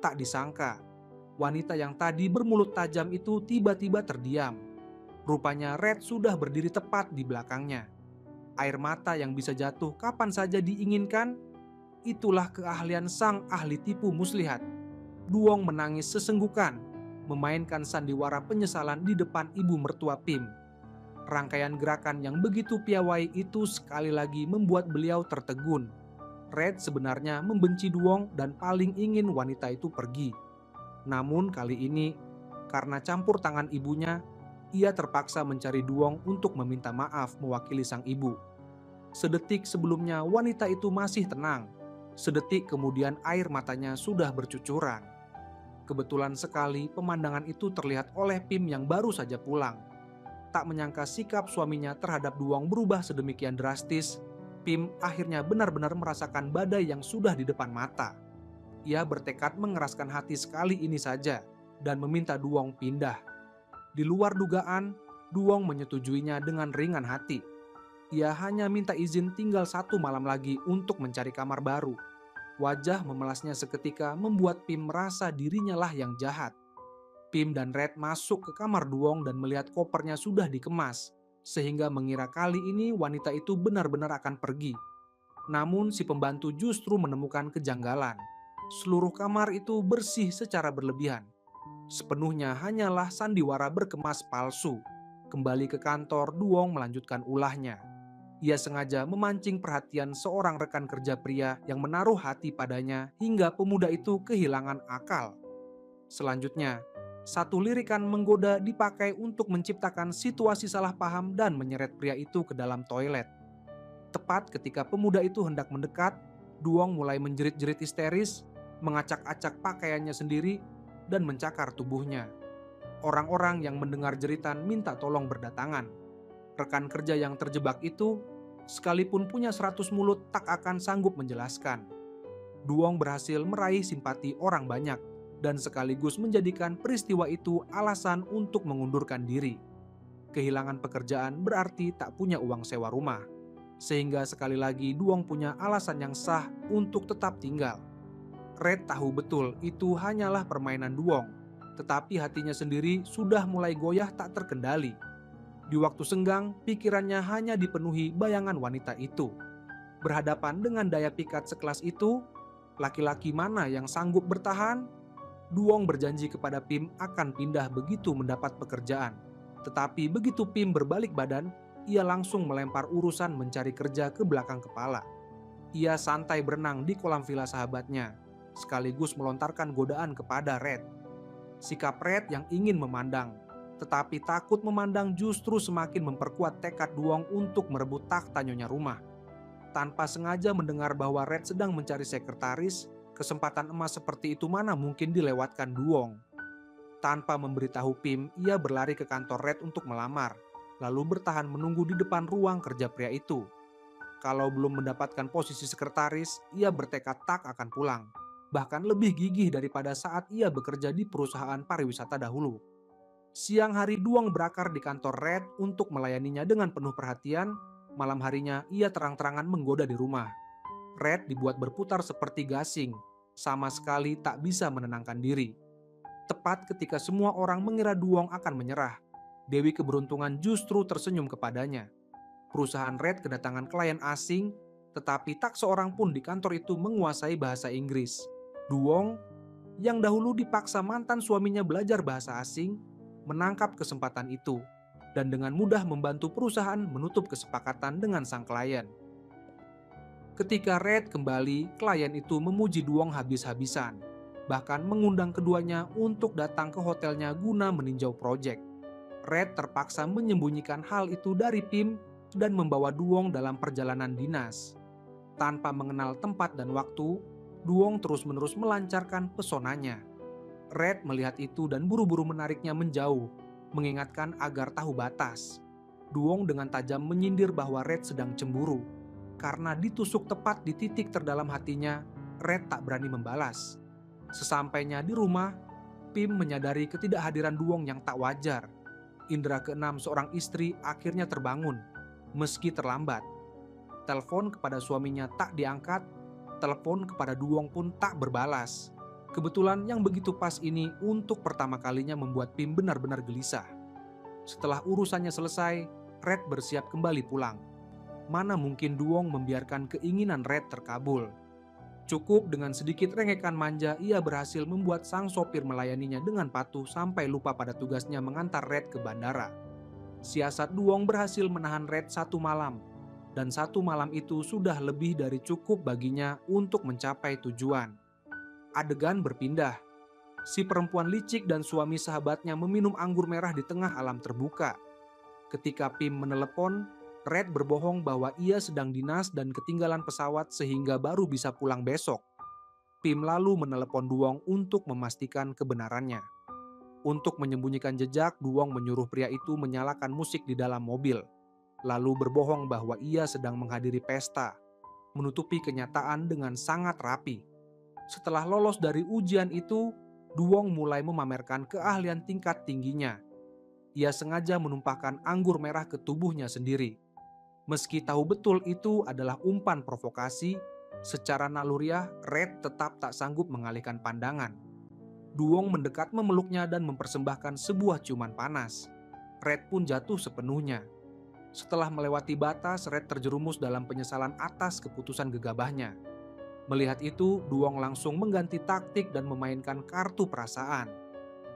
Tak disangka, wanita yang tadi bermulut tajam itu tiba-tiba terdiam. Rupanya Red sudah berdiri tepat di belakangnya. Air mata yang bisa jatuh kapan saja diinginkan, itulah keahlian sang ahli tipu muslihat. Duong menangis sesenggukan, memainkan sandiwara penyesalan di depan ibu mertua Pim. Rangkaian gerakan yang begitu piawai itu sekali lagi membuat beliau tertegun. Red sebenarnya membenci Duong dan paling ingin wanita itu pergi. Namun kali ini, karena campur tangan ibunya, ia terpaksa mencari Duong untuk meminta maaf mewakili sang ibu. Sedetik sebelumnya wanita itu masih tenang. Sedetik kemudian air matanya sudah bercucuran. Kebetulan sekali pemandangan itu terlihat oleh Pim yang baru saja pulang. Tak menyangka sikap suaminya terhadap Duong berubah sedemikian drastis, Pim akhirnya benar-benar merasakan badai yang sudah di depan mata. Ia bertekad mengeraskan hati sekali ini saja dan meminta Duong pindah. Di luar dugaan, Duong menyetujuinya dengan ringan hati. Ia hanya minta izin tinggal 1 malam lagi untuk mencari kamar baru. Wajah memelasnya seketika membuat Pim merasa dirinya lah yang jahat. Pim dan Red masuk ke kamar Duong dan melihat kopernya sudah dikemas, sehingga mengira kali ini wanita itu benar-benar akan pergi. Namun si pembantu justru menemukan kejanggalan. Seluruh kamar itu bersih secara berlebihan. Sepenuhnya hanyalah sandiwara berkemas palsu. Kembali ke kantor, Duong melanjutkan ulahnya. Ia sengaja memancing perhatian seorang rekan kerja pria yang menaruh hati padanya hingga pemuda itu kehilangan akal. Selanjutnya, satu lirikan menggoda dipakai untuk menciptakan situasi salah paham dan menyeret pria itu ke dalam toilet. Tepat ketika pemuda itu hendak mendekat, Duong mulai menjerit-jerit histeris, mengacak-acak pakaiannya sendiri, dan mencakar tubuhnya. Orang-orang yang mendengar jeritan minta tolong berdatangan. Rekan kerja yang terjebak itu, sekalipun punya 100 mulut, tak akan sanggup menjelaskan. Duong berhasil meraih simpati orang banyak dan sekaligus menjadikan peristiwa itu alasan untuk mengundurkan diri. Kehilangan pekerjaan berarti tak punya uang sewa rumah, sehingga sekali lagi Duong punya alasan yang sah untuk tetap tinggal. Red tahu betul itu hanyalah permainan Duong, tetapi hatinya sendiri sudah mulai goyah tak terkendali. Di waktu senggang, pikirannya hanya dipenuhi bayangan wanita itu. Berhadapan dengan daya pikat sekelas itu, laki-laki mana yang sanggup bertahan? Duong berjanji kepada Pim akan pindah begitu mendapat pekerjaan. Tetapi begitu Pim berbalik badan, ia langsung melempar urusan mencari kerja ke belakang kepala. Ia santai berenang di kolam villa sahabatnya, sekaligus melontarkan godaan kepada Red. Sikap Red yang ingin memandang, tetapi takut memandang justru semakin memperkuat tekad Duong untuk merebut takhta nyonya rumah. Tanpa sengaja mendengar bahwa Red sedang mencari sekretaris, kesempatan emas seperti itu mana mungkin dilewatkan Duong. Tanpa memberitahu Pim, ia berlari ke kantor Red untuk melamar, lalu bertahan menunggu di depan ruang kerja pria itu. Kalau belum mendapatkan posisi sekretaris, ia bertekad tak akan pulang. Bahkan lebih gigih daripada saat ia bekerja di perusahaan pariwisata dahulu. Siang hari Duong berakar di kantor Red untuk melayaninya dengan penuh perhatian. Malam harinya ia terang-terangan menggoda di rumah. Red dibuat berputar seperti gasing, sama sekali tak bisa menenangkan diri. Tepat ketika semua orang mengira Duong akan menyerah, Dewi Keberuntungan justru tersenyum kepadanya. Perusahaan Red kedatangan klien asing, tetapi tak seorang pun di kantor itu menguasai bahasa Inggris. Duong, yang dahulu dipaksa mantan suaminya belajar bahasa asing, menangkap kesempatan itu dan dengan mudah membantu perusahaan menutup kesepakatan dengan sang klien. Ketika Red kembali, klien itu memuji Duong habis-habisan, bahkan mengundang keduanya untuk datang ke hotelnya guna meninjau proyek. Red terpaksa menyembunyikan hal itu dari Pim dan membawa Duong dalam perjalanan dinas. Tanpa mengenal tempat dan waktu, Duong terus-menerus melancarkan pesonanya. Red melihat itu dan buru-buru menariknya menjauh, mengingatkan agar tahu batas. Duong dengan tajam menyindir bahwa Red sedang cemburu. Karena ditusuk tepat di titik terdalam hatinya, Red tak berani membalas. Sesampainya di rumah, Pim menyadari ketidakhadiran Duong yang tak wajar. Indera keenam seorang istri akhirnya terbangun, meski terlambat. Telepon kepada suaminya tak diangkat, telepon kepada Duong pun tak berbalas. Kebetulan yang begitu pas ini untuk pertama kalinya membuat Pim benar-benar gelisah. Setelah urusannya selesai, Red bersiap kembali pulang. Mana mungkin Duong membiarkan keinginan Red terkabul. Cukup dengan sedikit rengekan manja, ia berhasil membuat sang sopir melayaninya dengan patuh sampai lupa pada tugasnya mengantar Red ke bandara. Siasat Duong berhasil menahan Red 1 malam, dan 1 malam itu sudah lebih dari cukup baginya untuk mencapai tujuan. Adegan berpindah. Si perempuan licik dan suami sahabatnya meminum anggur merah di tengah alam terbuka. Ketika Pim menelepon, Red berbohong bahwa ia sedang dinas dan ketinggalan pesawat sehingga baru bisa pulang besok. Pim lalu menelepon Duong untuk memastikan kebenarannya. Untuk menyembunyikan jejak, Duong menyuruh pria itu menyalakan musik di dalam mobil, lalu berbohong bahwa ia sedang menghadiri pesta, menutupi kenyataan dengan sangat rapi. Setelah lolos dari ujian itu, Duong mulai memamerkan keahlian tingkat tingginya. Ia sengaja menumpahkan anggur merah ke tubuhnya sendiri. Meski tahu betul itu adalah umpan provokasi, secara naluriah Red tetap tak sanggup mengalihkan pandangan. Duong mendekat memeluknya dan mempersembahkan sebuah ciuman panas. Red pun jatuh sepenuhnya. Setelah melewati batas, Red terjerumus dalam penyesalan atas keputusan gegabahnya. Melihat itu, Duong langsung mengganti taktik dan memainkan kartu perasaan.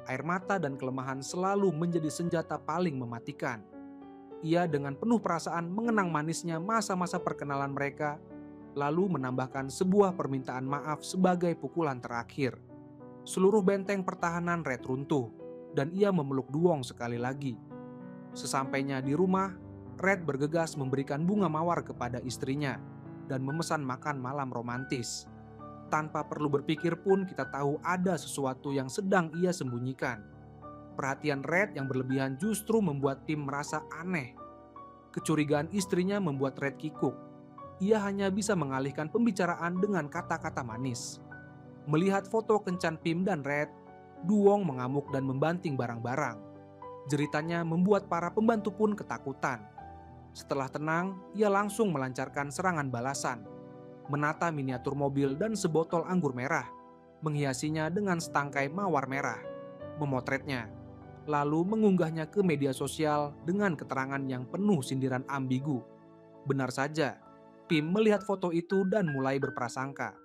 Air mata dan kelemahan selalu menjadi senjata paling mematikan. Ia dengan penuh perasaan mengenang manisnya masa-masa perkenalan mereka, lalu menambahkan sebuah permintaan maaf sebagai pukulan terakhir. Seluruh benteng pertahanan Red runtuh, dan ia memeluk Duong sekali lagi. Sesampainya di rumah, Red bergegas memberikan bunga mawar kepada istrinya dan memesan makan malam romantis. Tanpa perlu berpikir pun kita tahu ada sesuatu yang sedang ia sembunyikan. Perhatian Red yang berlebihan justru membuat Pim merasa aneh. Kecurigaan istrinya membuat Red kikuk. Ia hanya bisa mengalihkan pembicaraan dengan kata-kata manis. Melihat foto kencan Pim dan Red, Duong mengamuk dan membanting barang-barang. Jeritanya membuat para pembantu pun ketakutan. Setelah tenang, ia langsung melancarkan serangan balasan, menata miniatur mobil dan sebotol anggur merah, menghiasinya dengan setangkai mawar merah, memotretnya, lalu mengunggahnya ke media sosial dengan keterangan yang penuh sindiran ambigu. Benar saja, Pim melihat foto itu dan mulai berprasangka.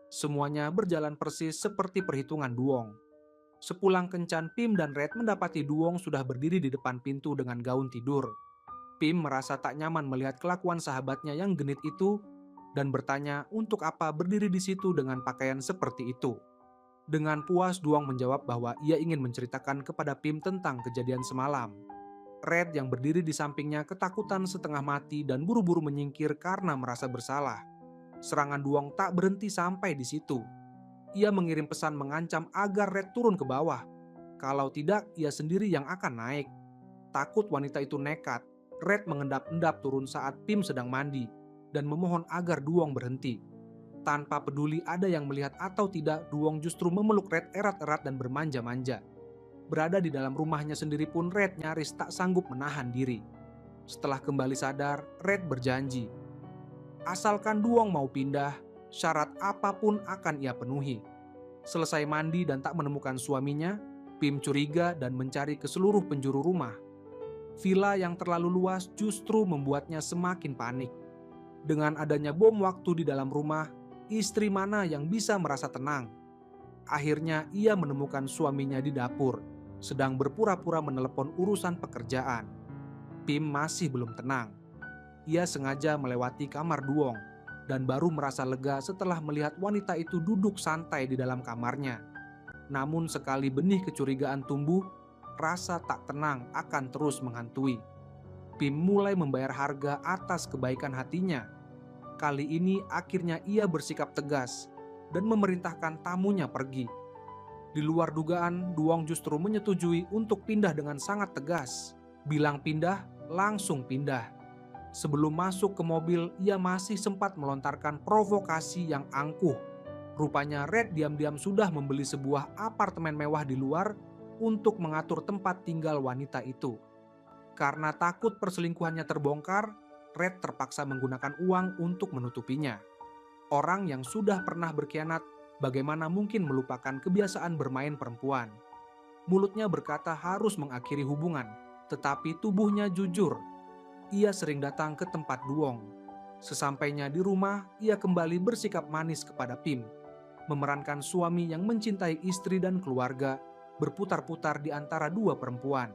Semuanya berjalan persis seperti perhitungan Duong. Sepulang kencan, Pim dan Red mendapati Duong sudah berdiri di depan pintu dengan gaun tidur. Pim merasa tak nyaman melihat kelakuan sahabatnya yang genit itu dan bertanya untuk apa berdiri di situ dengan pakaian seperti itu. Dengan puas, Duong menjawab bahwa ia ingin menceritakan kepada Pim tentang kejadian semalam. Red yang berdiri di sampingnya ketakutan setengah mati dan buru-buru menyingkir karena merasa bersalah. Serangan Duong tak berhenti sampai di situ. Ia mengirim pesan mengancam agar Red turun ke bawah. Kalau tidak, ia sendiri yang akan naik. Takut wanita itu nekat, Red mengendap-endap turun saat Pim sedang mandi dan memohon agar Duong berhenti. Tanpa peduli ada yang melihat atau tidak, Duong justru memeluk Red erat-erat dan bermanja-manja. Berada di dalam rumahnya sendiri pun Red nyaris tak sanggup menahan diri. Setelah kembali sadar, Red berjanji, asalkan Duong mau pindah, syarat apapun akan ia penuhi. Selesai mandi dan tak menemukan suaminya, Pim curiga dan mencari ke seluruh penjuru rumah. Villa yang terlalu luas justru membuatnya semakin panik. Dengan adanya bom waktu di dalam rumah, istri mana yang bisa merasa tenang? Akhirnya ia menemukan suaminya di dapur, sedang berpura-pura menelepon urusan pekerjaan. Pim masih belum tenang. Ia sengaja melewati kamar Duong dan baru merasa lega setelah melihat wanita itu duduk santai di dalam kamarnya. Namun sekali benih kecurigaan tumbuh, rasa tak tenang akan terus menghantui. Pim mulai membayar harga atas kebaikan hatinya. Kali ini akhirnya ia bersikap tegas dan memerintahkan tamunya pergi. Di luar dugaan, Duong justru menyetujui untuk pindah dengan sangat tegas. Bilang pindah, langsung pindah. Sebelum masuk ke mobil, ia masih sempat melontarkan provokasi yang angkuh. Rupanya Red diam-diam sudah membeli sebuah apartemen mewah di luar untuk mengatur tempat tinggal wanita itu. Karena takut perselingkuhannya terbongkar, Red terpaksa menggunakan uang untuk menutupinya. Orang yang sudah pernah berkhianat, bagaimana mungkin melupakan kebiasaan bermain perempuan? Mulutnya berkata harus mengakhiri hubungan, tetapi tubuhnya jujur. Ia sering datang ke tempat Duong. Sesampainya di rumah, ia kembali bersikap manis kepada Pim, memerankan suami yang mencintai istri dan keluarga, berputar-putar di antara dua perempuan.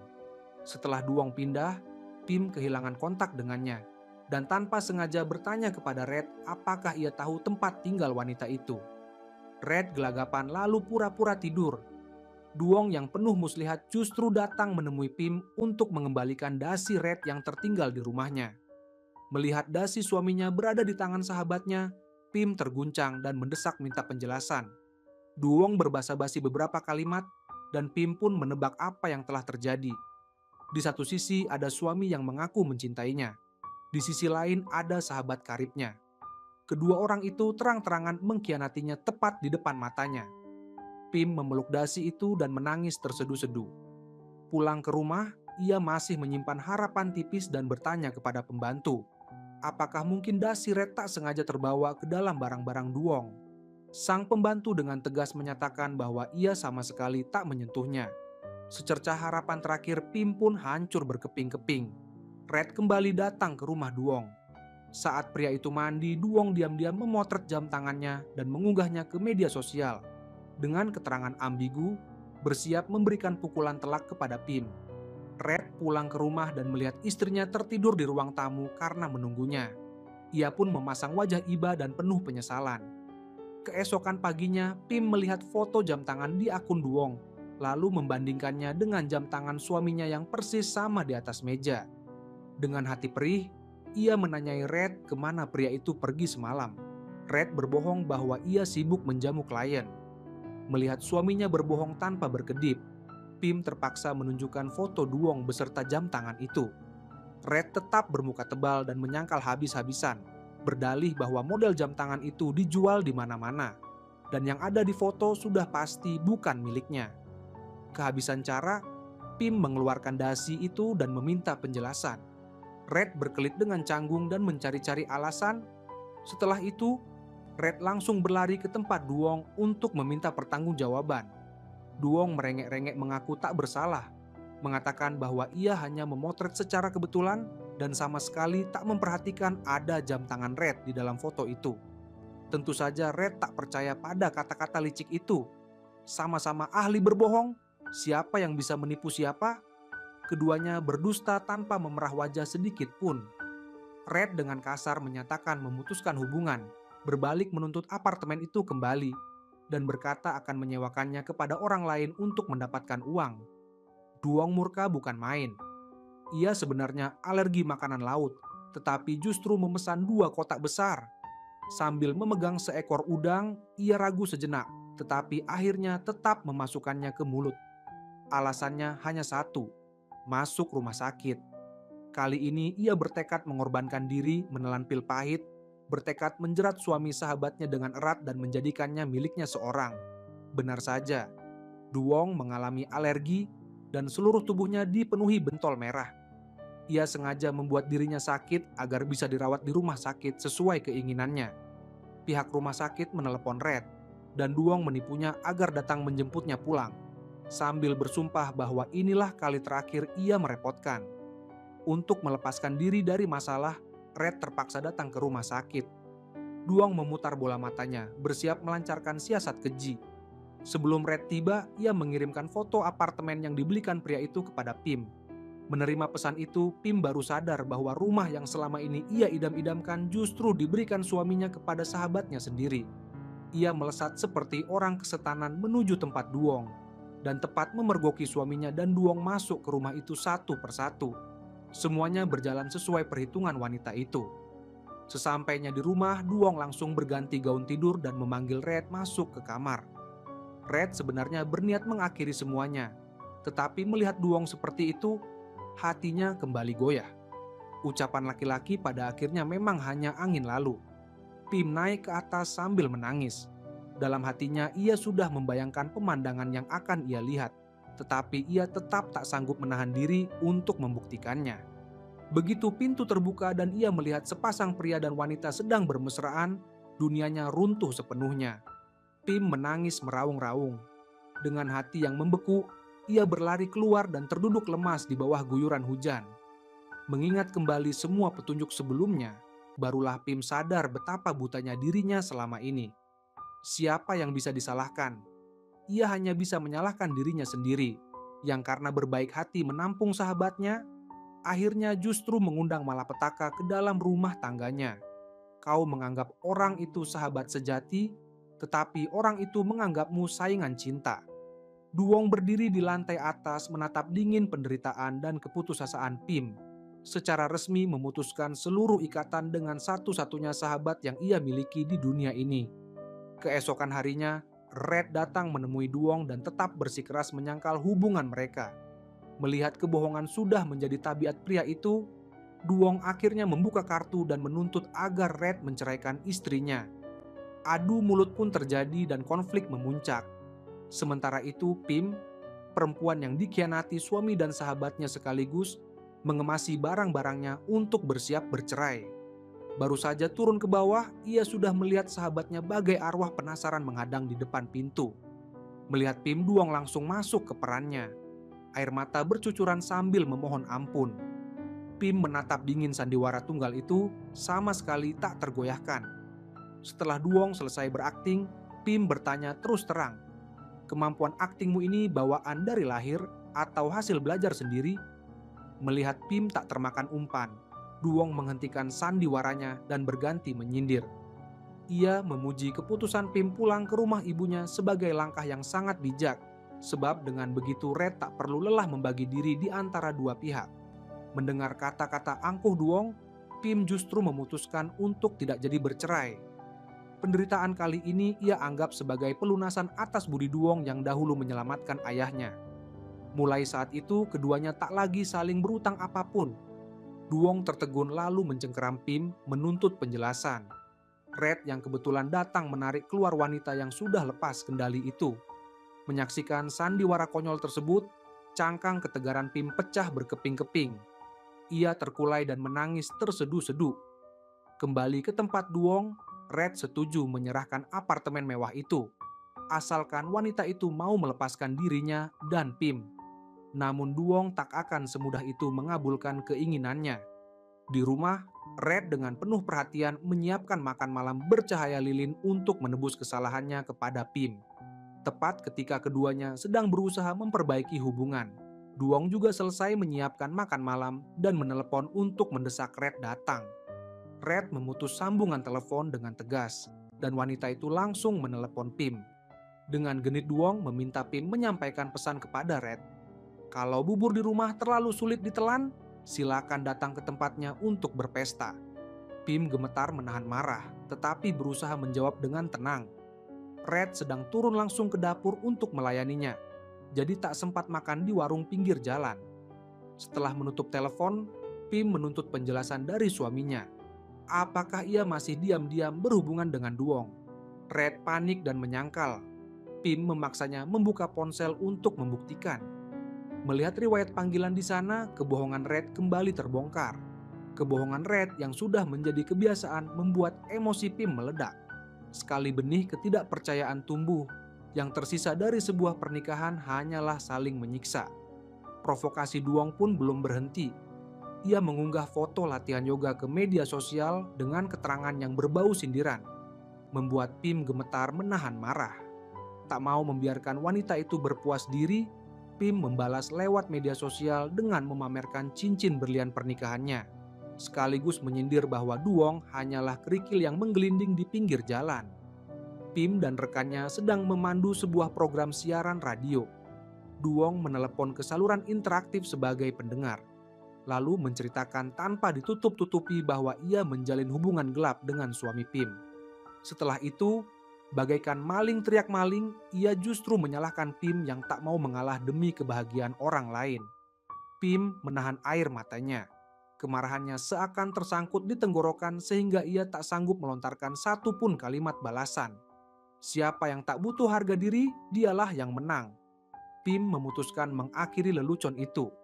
Setelah Duong pindah, Pim kehilangan kontak dengannya, dan tanpa sengaja bertanya kepada Red apakah ia tahu tempat tinggal wanita itu. Red gelagapan lalu pura-pura tidur. Duong yang penuh muslihat justru datang menemui Pim untuk mengembalikan dasi Red yang tertinggal di rumahnya. Melihat dasi suaminya berada di tangan sahabatnya, Pim terguncang dan mendesak minta penjelasan. Duong berbasa-basi beberapa kalimat dan Pim pun menebak apa yang telah terjadi. Di satu sisi ada suami yang mengaku mencintainya. Di sisi lain ada sahabat karibnya. Kedua orang itu terang-terangan mengkhianatinya tepat di depan matanya. Pim memeluk dasi itu dan menangis terseduh-seduh. Pulang ke rumah, ia masih menyimpan harapan tipis dan bertanya kepada pembantu, apakah mungkin dasi Red tak sengaja terbawa ke dalam barang-barang Duong. Sang pembantu dengan tegas menyatakan bahwa ia sama sekali tak menyentuhnya. Secercah harapan terakhir Pim pun hancur berkeping-keping. Red kembali datang ke rumah Duong. Saat pria itu mandi, Duong diam-diam memotret jam tangannya dan mengunggahnya ke media sosial. Dengan keterangan ambigu, bersiap memberikan pukulan telak kepada Pim. Red pulang ke rumah dan melihat istrinya tertidur di ruang tamu karena menunggunya. Ia pun memasang wajah iba dan penuh penyesalan. Keesokan paginya, Pim melihat foto jam tangan di akun Duong, lalu membandingkannya dengan jam tangan suaminya yang persis sama di atas meja. Dengan hati perih, ia menanyai Red kemana pria itu pergi semalam. Red berbohong bahwa ia sibuk menjamu klien. Melihat suaminya berbohong tanpa berkedip, Pim terpaksa menunjukkan foto Duong beserta jam tangan itu. Red tetap bermuka tebal dan menyangkal habis-habisan, berdalih bahwa model jam tangan itu dijual di mana-mana. dan yang ada di foto sudah pasti bukan miliknya. Kehabisan cara, Pim mengeluarkan dasi itu dan meminta penjelasan. Red berkelit dengan canggung dan mencari-cari alasan. Setelah itu, Red langsung berlari ke tempat Duong untuk meminta pertanggungjawaban. Duong merengek-rengek mengaku tak bersalah, mengatakan bahwa ia hanya memotret secara kebetulan dan sama sekali tak memperhatikan ada jam tangan Red di dalam foto itu. Tentu saja Red tak percaya pada kata-kata licik itu. Sama-sama ahli berbohong, siapa yang bisa menipu siapa? Keduanya berdusta tanpa memerah wajah sedikit pun. Red dengan kasar menyatakan memutuskan hubungan, berbalik menuntut apartemen itu kembali, dan berkata akan menyewakannya kepada orang lain untuk mendapatkan uang. Duong murka bukan main. Ia sebenarnya alergi makanan laut, tetapi justru memesan 2 kotak besar. Sambil memegang seekor udang, ia ragu sejenak, tetapi akhirnya tetap memasukkannya ke mulut. Alasannya hanya satu, masuk rumah sakit. Kali ini ia bertekad mengorbankan diri menelan pil pahit, bertekad menjerat suami sahabatnya dengan erat dan menjadikannya miliknya seorang. Benar saja, Duong mengalami alergi dan seluruh tubuhnya dipenuhi bentol merah. Ia sengaja membuat dirinya sakit agar bisa dirawat di rumah sakit sesuai keinginannya. Pihak rumah sakit menelepon Red, dan Duong menipunya agar datang menjemputnya pulang, sambil bersumpah bahwa inilah kali terakhir ia merepotkan. Untuk melepaskan diri dari masalah, Red terpaksa datang ke rumah sakit. Duong memutar bola matanya, bersiap melancarkan siasat keji. Sebelum Red tiba, ia mengirimkan foto apartemen yang dibelikan pria itu kepada Pim. Menerima pesan itu, Pim baru sadar bahwa rumah yang selama ini ia idam-idamkan justru diberikan suaminya kepada sahabatnya sendiri. Ia melesat seperti orang kesetanan menuju tempat Duong, dan tepat memergoki suaminya dan Duong masuk ke rumah itu satu persatu. Semuanya berjalan sesuai perhitungan wanita itu. Sesampainya di rumah, Duong langsung berganti gaun tidur dan memanggil Red masuk ke kamar. Red sebenarnya berniat mengakhiri semuanya, tetapi melihat Duong seperti itu, hatinya kembali goyah. Ucapan laki-laki pada akhirnya memang hanya angin lalu. Pim naik ke atas sambil menangis. Dalam hatinya ia sudah membayangkan pemandangan yang akan ia lihat, tetapi ia tetap tak sanggup menahan diri untuk membuktikannya. Begitu pintu terbuka dan ia melihat sepasang pria dan wanita sedang bermesraan, dunianya runtuh sepenuhnya. Pim menangis meraung-raung. Dengan hati yang membeku, ia berlari keluar dan terduduk lemas di bawah guyuran hujan. Mengingat kembali semua petunjuk sebelumnya, barulah Pim sadar betapa butanya dirinya selama ini. Siapa yang bisa disalahkan? Ia hanya bisa menyalahkan dirinya sendiri, yang karena berbaik hati menampung sahabatnya, akhirnya justru mengundang malapetaka ke dalam rumah tangganya. Kau menganggap orang itu sahabat sejati, tetapi orang itu menganggapmu saingan cinta. Duong berdiri di lantai atas menatap dingin penderitaan dan keputusasaan Pim. Secara resmi memutuskan seluruh ikatan dengan satu-satunya sahabat yang ia miliki di dunia ini. Keesokan harinya, Red datang menemui Duong dan tetap bersikeras menyangkal hubungan mereka. Melihat kebohongan sudah menjadi tabiat pria itu, Duong akhirnya membuka kartu dan menuntut agar Red menceraikan istrinya. Adu mulut pun terjadi dan konflik memuncak. Sementara itu, Pim, perempuan yang dikhianati suami dan sahabatnya sekaligus, mengemasi barang-barangnya untuk bersiap bercerai. Baru saja turun ke bawah, ia sudah melihat sahabatnya bagai arwah penasaran menghadang di depan pintu. Melihat Pim, Duong langsung masuk ke perannya. Air mata bercucuran sambil memohon ampun. Pim menatap dingin sandiwara tunggal itu sama sekali tak tergoyahkan. Setelah Duong selesai berakting, Pim bertanya terus terang, "Kemampuan aktingmu ini bawaan dari lahir atau hasil belajar sendiri?" Melihat Pim tak termakan umpan, Duong menghentikan sandiwaranya dan berganti menyindir. Ia memuji keputusan Pim pulang ke rumah ibunya sebagai langkah yang sangat bijak, sebab dengan begitu Red tak perlu lelah membagi diri di antara dua pihak. Mendengar kata-kata angkuh Duong, Pim justru memutuskan untuk tidak jadi bercerai. Penderitaan kali ini ia anggap sebagai pelunasan atas budi Duong yang dahulu menyelamatkan ayahnya. Mulai saat itu keduanya tak lagi saling berutang apapun. Duong tertegun lalu mencengkeram Pim menuntut penjelasan. Red yang kebetulan datang menarik keluar wanita yang sudah lepas kendali itu. Menyaksikan sandiwara konyol tersebut, cangkang ketegaran Pim pecah berkeping-keping. Ia terkulai dan menangis tersedu-sedu. Kembali ke tempat Duong, Red setuju menyerahkan apartemen mewah itu, asalkan wanita itu mau melepaskan dirinya dan Pim. Namun Duong tak akan semudah itu mengabulkan keinginannya. Di rumah, Red dengan penuh perhatian menyiapkan makan malam bercahaya lilin untuk menebus kesalahannya kepada Pim. Tepat ketika keduanya sedang berusaha memperbaiki hubungan, Duong juga selesai menyiapkan makan malam dan menelepon untuk mendesak Red datang. Red memutus sambungan telepon dengan tegas, dan wanita itu langsung menelepon Pim. Dengan genit Duong meminta Pim menyampaikan pesan kepada Red. Kalau bubur di rumah terlalu sulit ditelan, silakan datang ke tempatnya untuk berpesta. Pim gemetar menahan marah, tetapi berusaha menjawab dengan tenang. Red sedang turun langsung ke dapur untuk melayaninya, jadi tak sempat makan di warung pinggir jalan. Setelah menutup telepon, Pim menuntut penjelasan dari suaminya. Apakah ia masih diam-diam berhubungan dengan Duong? Red panik dan menyangkal. Pim memaksanya membuka ponsel untuk membuktikan. Melihat riwayat panggilan di sana, kebohongan Red kembali terbongkar. Kebohongan Red yang sudah menjadi kebiasaan membuat emosi Pim meledak. Sekali benih ketidakpercayaan tumbuh, yang tersisa dari sebuah pernikahan hanyalah saling menyiksa. Provokasi Duong pun belum berhenti. Ia mengunggah foto latihan yoga ke media sosial dengan keterangan yang berbau sindiran, membuat Pim gemetar menahan marah. Tak mau membiarkan wanita itu berpuas diri, Pim membalas lewat media sosial dengan memamerkan cincin berlian pernikahannya, sekaligus menyindir bahwa Duong hanyalah kerikil yang menggelinding di pinggir jalan. Pim dan rekannya sedang memandu sebuah program siaran radio. Duong menelepon ke saluran interaktif sebagai pendengar, lalu menceritakan tanpa ditutup-tutupi bahwa ia menjalin hubungan gelap dengan suami Pim. Setelah itu, bagaikan maling teriak maling, ia justru menyalahkan Pim yang tak mau mengalah demi kebahagiaan orang lain. Pim menahan air matanya. Kemarahannya seakan tersangkut di tenggorokan sehingga ia tak sanggup melontarkan satu pun kalimat balasan. Siapa yang tak butuh harga diri, dialah yang menang. Pim memutuskan mengakhiri lelucon itu.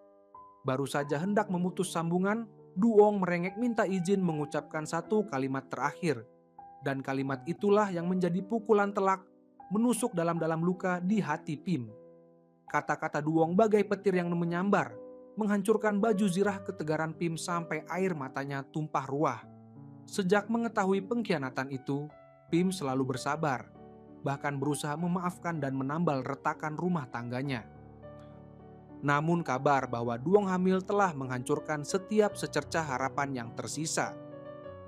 Baru saja hendak memutus sambungan, Duong merengek minta izin mengucapkan satu kalimat terakhir. Dan kalimat itulah yang menjadi pukulan telak, menusuk dalam-dalam luka di hati Pim. Kata-kata Duong bagai petir yang menyambar, menghancurkan baju zirah ketegaran Pim sampai air matanya tumpah ruah. Sejak mengetahui pengkhianatan itu, Pim selalu bersabar, bahkan berusaha memaafkan dan menambal retakan rumah tangganya. Namun kabar bahwa Duong hamil telah menghancurkan setiap secercah harapan yang tersisa.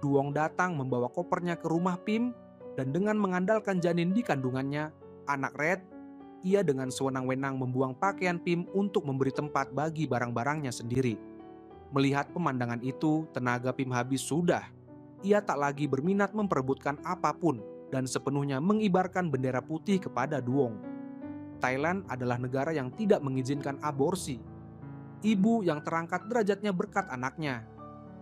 Duong datang membawa kopernya ke rumah Pim, dan dengan mengandalkan janin di kandungannya, anak Red, ia dengan sewenang-wenang membuang pakaian Pim untuk memberi tempat bagi barang-barangnya sendiri. Melihat pemandangan itu, tenaga Pim habis sudah. Ia tak lagi berminat memperebutkan apapun dan sepenuhnya mengibarkan bendera putih kepada Duong. Thailand adalah negara yang tidak mengizinkan aborsi. Ibu yang terangkat derajatnya berkat anaknya.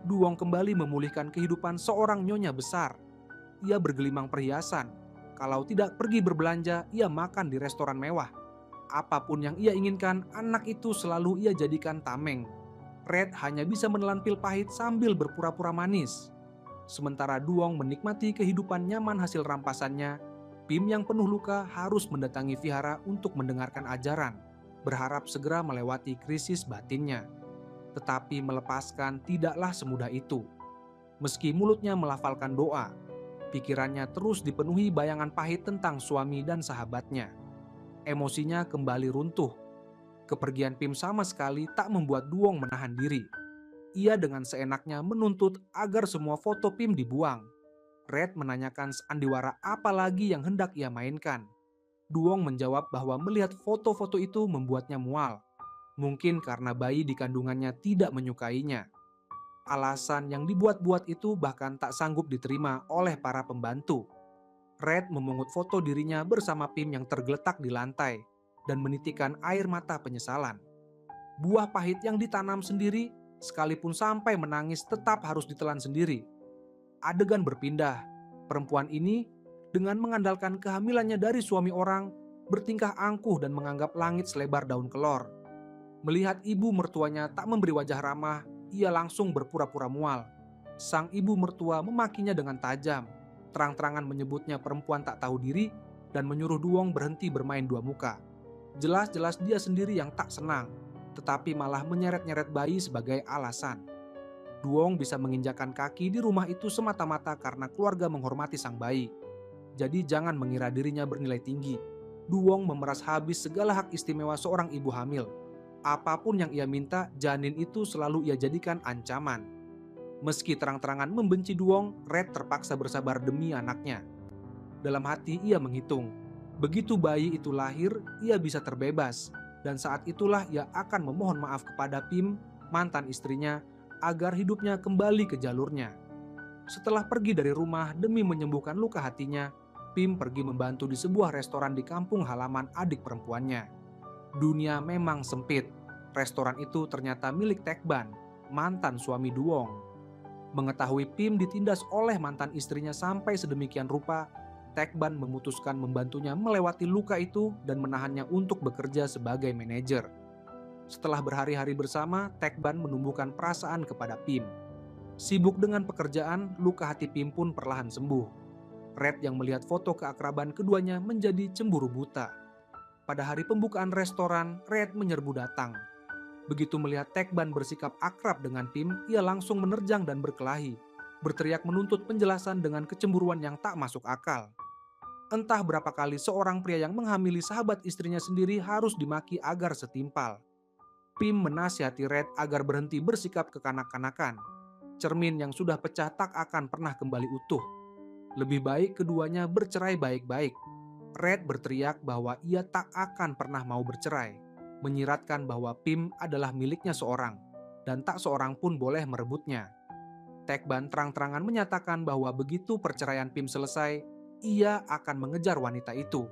Duong kembali memulihkan kehidupan seorang nyonya besar. Ia bergelimang perhiasan. Kalau tidak pergi berbelanja, ia makan di restoran mewah. Apapun yang ia inginkan, anak itu selalu ia jadikan tameng. Red hanya bisa menelan pil pahit sambil berpura-pura manis. Sementara Duong menikmati kehidupan nyaman hasil rampasannya, Pim yang penuh luka harus mendatangi vihara untuk mendengarkan ajaran, berharap segera melewati krisis batinnya. Tetapi melepaskan tidaklah semudah itu. Meski mulutnya melafalkan doa, pikirannya terus dipenuhi bayangan pahit tentang suami dan sahabatnya. Emosinya kembali runtuh. Kepergian Pim sama sekali tak membuat Duong menahan diri. Ia dengan seenaknya menuntut agar semua foto Pim dibuang. Red menanyakan sandiwara apa lagi yang hendak ia mainkan. Duong menjawab bahwa melihat foto-foto itu membuatnya mual. Mungkin karena bayi di kandungannya tidak menyukainya. Alasan yang dibuat-buat itu bahkan tak sanggup diterima oleh para pembantu. Red memungut foto dirinya bersama Pim yang tergeletak di lantai dan menitikkan air mata penyesalan. Buah pahit yang ditanam sendiri, sekalipun sampai menangis tetap harus ditelan sendiri. Adegan berpindah. Perempuan ini dengan mengandalkan kehamilannya dari suami orang, bertingkah angkuh dan menganggap langit selebar daun kelor. Melihat ibu mertuanya tak memberi wajah ramah, ia langsung berpura-pura mual. Sang ibu mertua memakinya dengan tajam, terang-terangan menyebutnya perempuan tak tahu diri dan menyuruh Duong berhenti bermain dua muka. Jelas-jelas dia sendiri yang tak senang, tetapi malah menyeret-nyeret bayi sebagai alasan. Duong bisa menginjakan kaki di rumah itu semata-mata karena keluarga menghormati sang bayi. Jadi jangan mengira dirinya bernilai tinggi. Duong memeras habis segala hak istimewa seorang ibu hamil. Apapun yang ia minta, janin itu selalu ia jadikan ancaman. Meski terang-terangan membenci Duong, Red terpaksa bersabar demi anaknya. Dalam hati ia menghitung, begitu bayi itu lahir, ia bisa terbebas. Dan saat itulah ia akan memohon maaf kepada Pim, mantan istrinya, agar hidupnya kembali ke jalurnya. Setelah pergi dari rumah demi menyembuhkan luka hatinya, Pim pergi membantu di sebuah restoran di kampung halaman adik perempuannya. Dunia memang sempit. Restoran itu ternyata milik Tekban, mantan suami Duong. Mengetahui Pim ditindas oleh mantan istrinya sampai sedemikian rupa, Tekban memutuskan membantunya melewati luka itu dan menahannya untuk bekerja sebagai manajer. Setelah berhari-hari bersama, Tekban menumbuhkan perasaan kepada Pim. Sibuk dengan pekerjaan, luka hati Pim pun perlahan sembuh. Red yang melihat foto keakraban keduanya menjadi cemburu buta. Pada hari pembukaan restoran, Red menyerbu datang. Begitu melihat Tekban bersikap akrab dengan Pim, ia langsung menerjang dan berkelahi, berteriak menuntut penjelasan dengan kecemburuan yang tak masuk akal. Entah berapa kali seorang pria yang menghamili sahabat istrinya sendiri harus dimaki agar setimpal. Pim menasihati Red agar berhenti bersikap kekanak-kanakan. Cermin yang sudah pecah tak akan pernah kembali utuh. Lebih baik keduanya bercerai baik-baik. Red berteriak bahwa ia tak akan pernah mau bercerai, menyiratkan bahwa Pim adalah miliknya seorang, dan tak seorang pun boleh merebutnya. Tekban terang-terangan menyatakan bahwa begitu perceraian Pim selesai, ia akan mengejar wanita itu.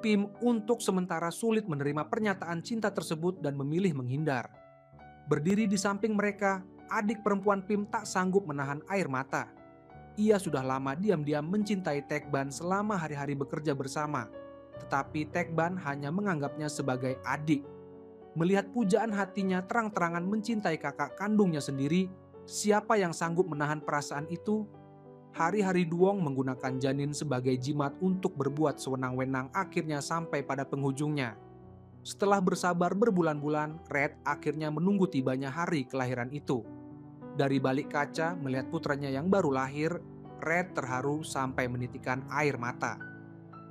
Pim untuk sementara sulit menerima pernyataan cinta tersebut dan memilih menghindar. Berdiri di samping mereka, adik perempuan Pim tak sanggup menahan air mata. Ia sudah lama diam-diam mencintai Tekban selama hari-hari bekerja bersama, tetapi Tekban hanya menganggapnya sebagai adik. Melihat pujaan hatinya terang-terangan mencintai kakak kandungnya sendiri, siapa yang sanggup menahan perasaan itu? Hari-hari Duong menggunakan janin sebagai jimat untuk berbuat sewenang-wenang akhirnya sampai pada penghujungnya. Setelah bersabar berbulan-bulan, Red akhirnya menunggu tibanya hari kelahiran itu. Dari balik kaca melihat putranya yang baru lahir, Red terharu sampai menitikan air mata.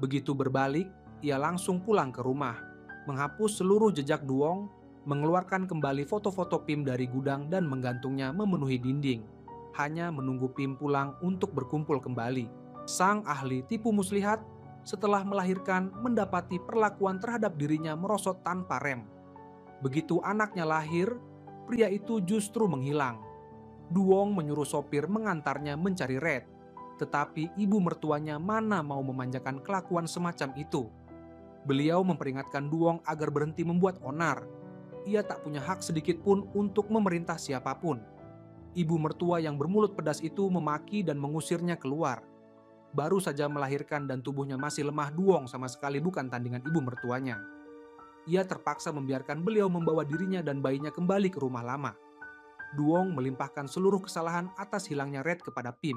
Begitu berbalik, ia langsung pulang ke rumah, menghapus seluruh jejak Duong, mengeluarkan kembali foto-foto Pim dari gudang dan menggantungnya memenuhi dinding. Hanya menunggu Pim pulang untuk berkumpul kembali. Sang ahli tipu muslihat setelah melahirkan mendapati perlakuan terhadap dirinya merosot tanpa rem. Begitu anaknya lahir, pria itu justru menghilang. Duong menyuruh sopir mengantarnya mencari Red, tetapi ibu mertuanya mana mau memanjakan kelakuan semacam itu. Beliau memperingatkan Duong agar berhenti membuat onar. Ia tak punya hak sedikit pun untuk memerintah siapapun. Ibu mertua yang bermulut pedas itu memaki dan mengusirnya keluar. Baru saja melahirkan dan tubuhnya masih lemah, Duong sama sekali bukan tandingan ibu mertuanya. Ia terpaksa membiarkan beliau membawa dirinya dan bayinya kembali ke rumah lama. Duong melimpahkan seluruh kesalahan atas hilangnya Red kepada Pim.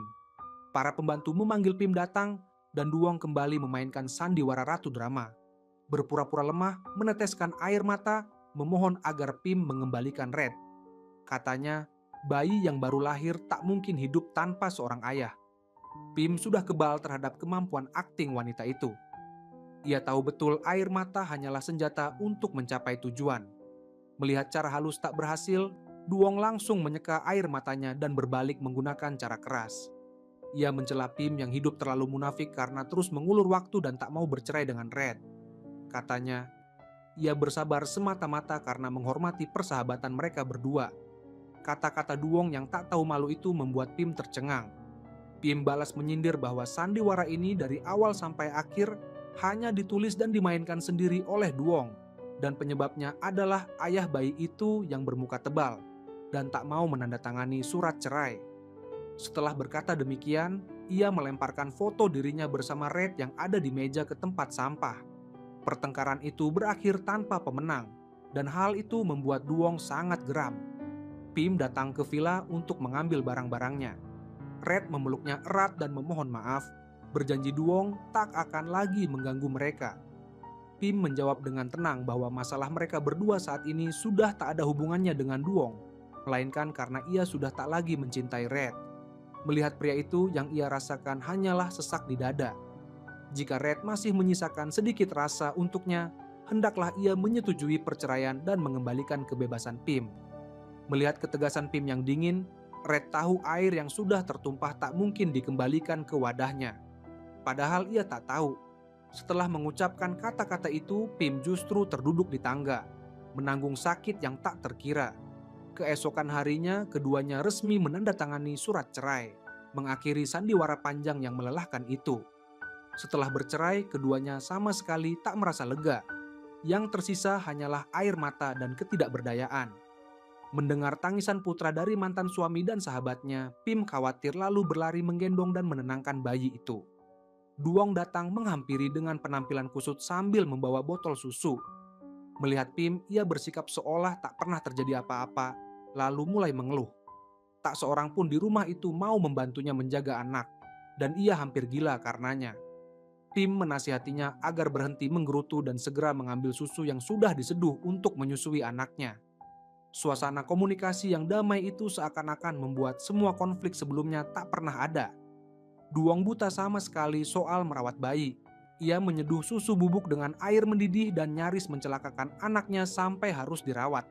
Para pembantu memanggil Pim datang dan Duong kembali memainkan sandiwara ratu drama. Berpura-pura lemah, meneteskan air mata, memohon agar Pim mengembalikan Red. Katanya, bayi yang baru lahir tak mungkin hidup tanpa seorang ayah. Pim sudah kebal terhadap kemampuan akting wanita itu. Ia tahu betul air mata hanyalah senjata untuk mencapai tujuan. Melihat cara halus tak berhasil, Duong langsung menyeka air matanya dan berbalik menggunakan cara keras. Ia mencela Pim yang hidup terlalu munafik karena terus mengulur waktu dan tak mau bercerai dengan Red. Katanya, ia bersabar semata-mata karena menghormati persahabatan mereka berdua. Kata-kata Duong yang tak tahu malu itu membuat Pim tercengang. Pim balas menyindir bahwa sandiwara ini dari awal sampai akhir hanya ditulis dan dimainkan sendiri oleh Duong, dan penyebabnya adalah ayah bayi itu yang bermuka tebal dan tak mau menandatangani surat cerai. Setelah berkata demikian, ia melemparkan foto dirinya bersama Red yang ada di meja ke tempat sampah. Pertengkaran itu berakhir tanpa pemenang, dan hal itu membuat Duong sangat geram. Pim datang ke villa untuk mengambil barang-barangnya. Red memeluknya erat dan memohon maaf, berjanji Duong tak akan lagi mengganggu mereka. Pim menjawab dengan tenang bahwa masalah mereka berdua saat ini sudah tak ada hubungannya dengan Duong, melainkan karena ia sudah tak lagi mencintai Red. Melihat pria itu, yang ia rasakan hanyalah sesak di dada. Jika Red masih menyisakan sedikit rasa untuknya, hendaklah ia menyetujui perceraian dan mengembalikan kebebasan Pim. Melihat ketegasan Pim yang dingin, Red tahu air yang sudah tertumpah tak mungkin dikembalikan ke wadahnya. Padahal ia tak tahu, setelah mengucapkan kata-kata itu, Pim justru terduduk di tangga, menanggung sakit yang tak terkira. Keesokan harinya, keduanya resmi menandatangani surat cerai, mengakhiri sandiwara panjang yang melelahkan itu. Setelah bercerai, keduanya sama sekali tak merasa lega. Yang tersisa hanyalah air mata dan ketidakberdayaan. Mendengar tangisan putra dari mantan suami dan sahabatnya, Pim khawatir lalu berlari menggendong dan menenangkan bayi itu. Duong datang menghampiri dengan penampilan kusut sambil membawa botol susu. Melihat Pim, ia bersikap seolah tak pernah terjadi apa-apa, lalu mulai mengeluh. Tak seorang pun di rumah itu mau membantunya menjaga anak, dan ia hampir gila karenanya. Pim menasihatinya agar berhenti menggerutu dan segera mengambil susu yang sudah diseduh untuk menyusui anaknya. Suasana komunikasi yang damai itu seakan-akan membuat semua konflik sebelumnya tak pernah ada. Duong buta sama sekali soal merawat bayi. Ia menyeduh susu bubuk dengan air mendidih dan nyaris mencelakakan anaknya sampai harus dirawat.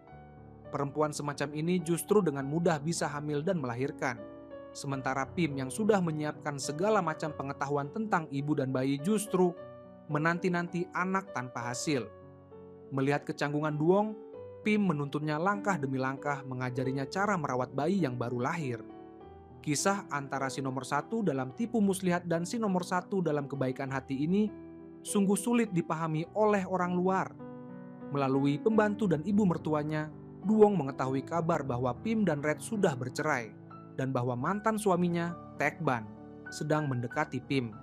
Perempuan semacam ini justru dengan mudah bisa hamil dan melahirkan. Sementara Pim yang sudah menyiapkan segala macam pengetahuan tentang ibu dan bayi justru menanti-nanti anak tanpa hasil. Melihat kecanggungan Duong, Pim menuntunnya langkah demi langkah mengajarinya cara merawat bayi yang baru lahir. Kisah antara si nomor satu dalam tipu muslihat dan si nomor satu dalam kebaikan hati ini sungguh sulit dipahami oleh orang luar. Melalui pembantu dan ibu mertuanya, Duong mengetahui kabar bahwa Pim dan Red sudah bercerai dan bahwa mantan suaminya, Tekban, sedang mendekati Pim.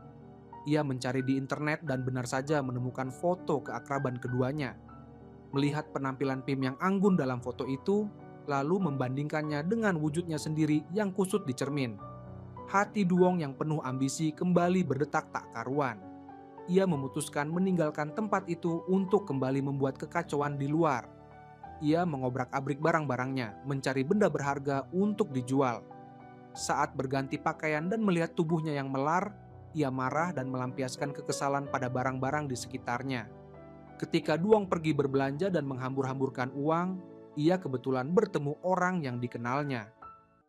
Ia mencari di internet dan benar saja menemukan foto keakraban keduanya. Melihat penampilan Pim yang anggun dalam foto itu, lalu membandingkannya dengan wujudnya sendiri yang kusut di cermin. Hati Duong yang penuh ambisi kembali berdetak tak karuan. Ia memutuskan meninggalkan tempat itu untuk kembali membuat kekacauan di luar. Ia mengobrak-abrik barang-barangnya, mencari benda berharga untuk dijual. Saat berganti pakaian dan melihat tubuhnya yang melar, ia marah dan melampiaskan kekesalan pada barang-barang di sekitarnya. Ketika Duong pergi berbelanja dan menghambur-hamburkan uang, ia kebetulan bertemu orang yang dikenalnya,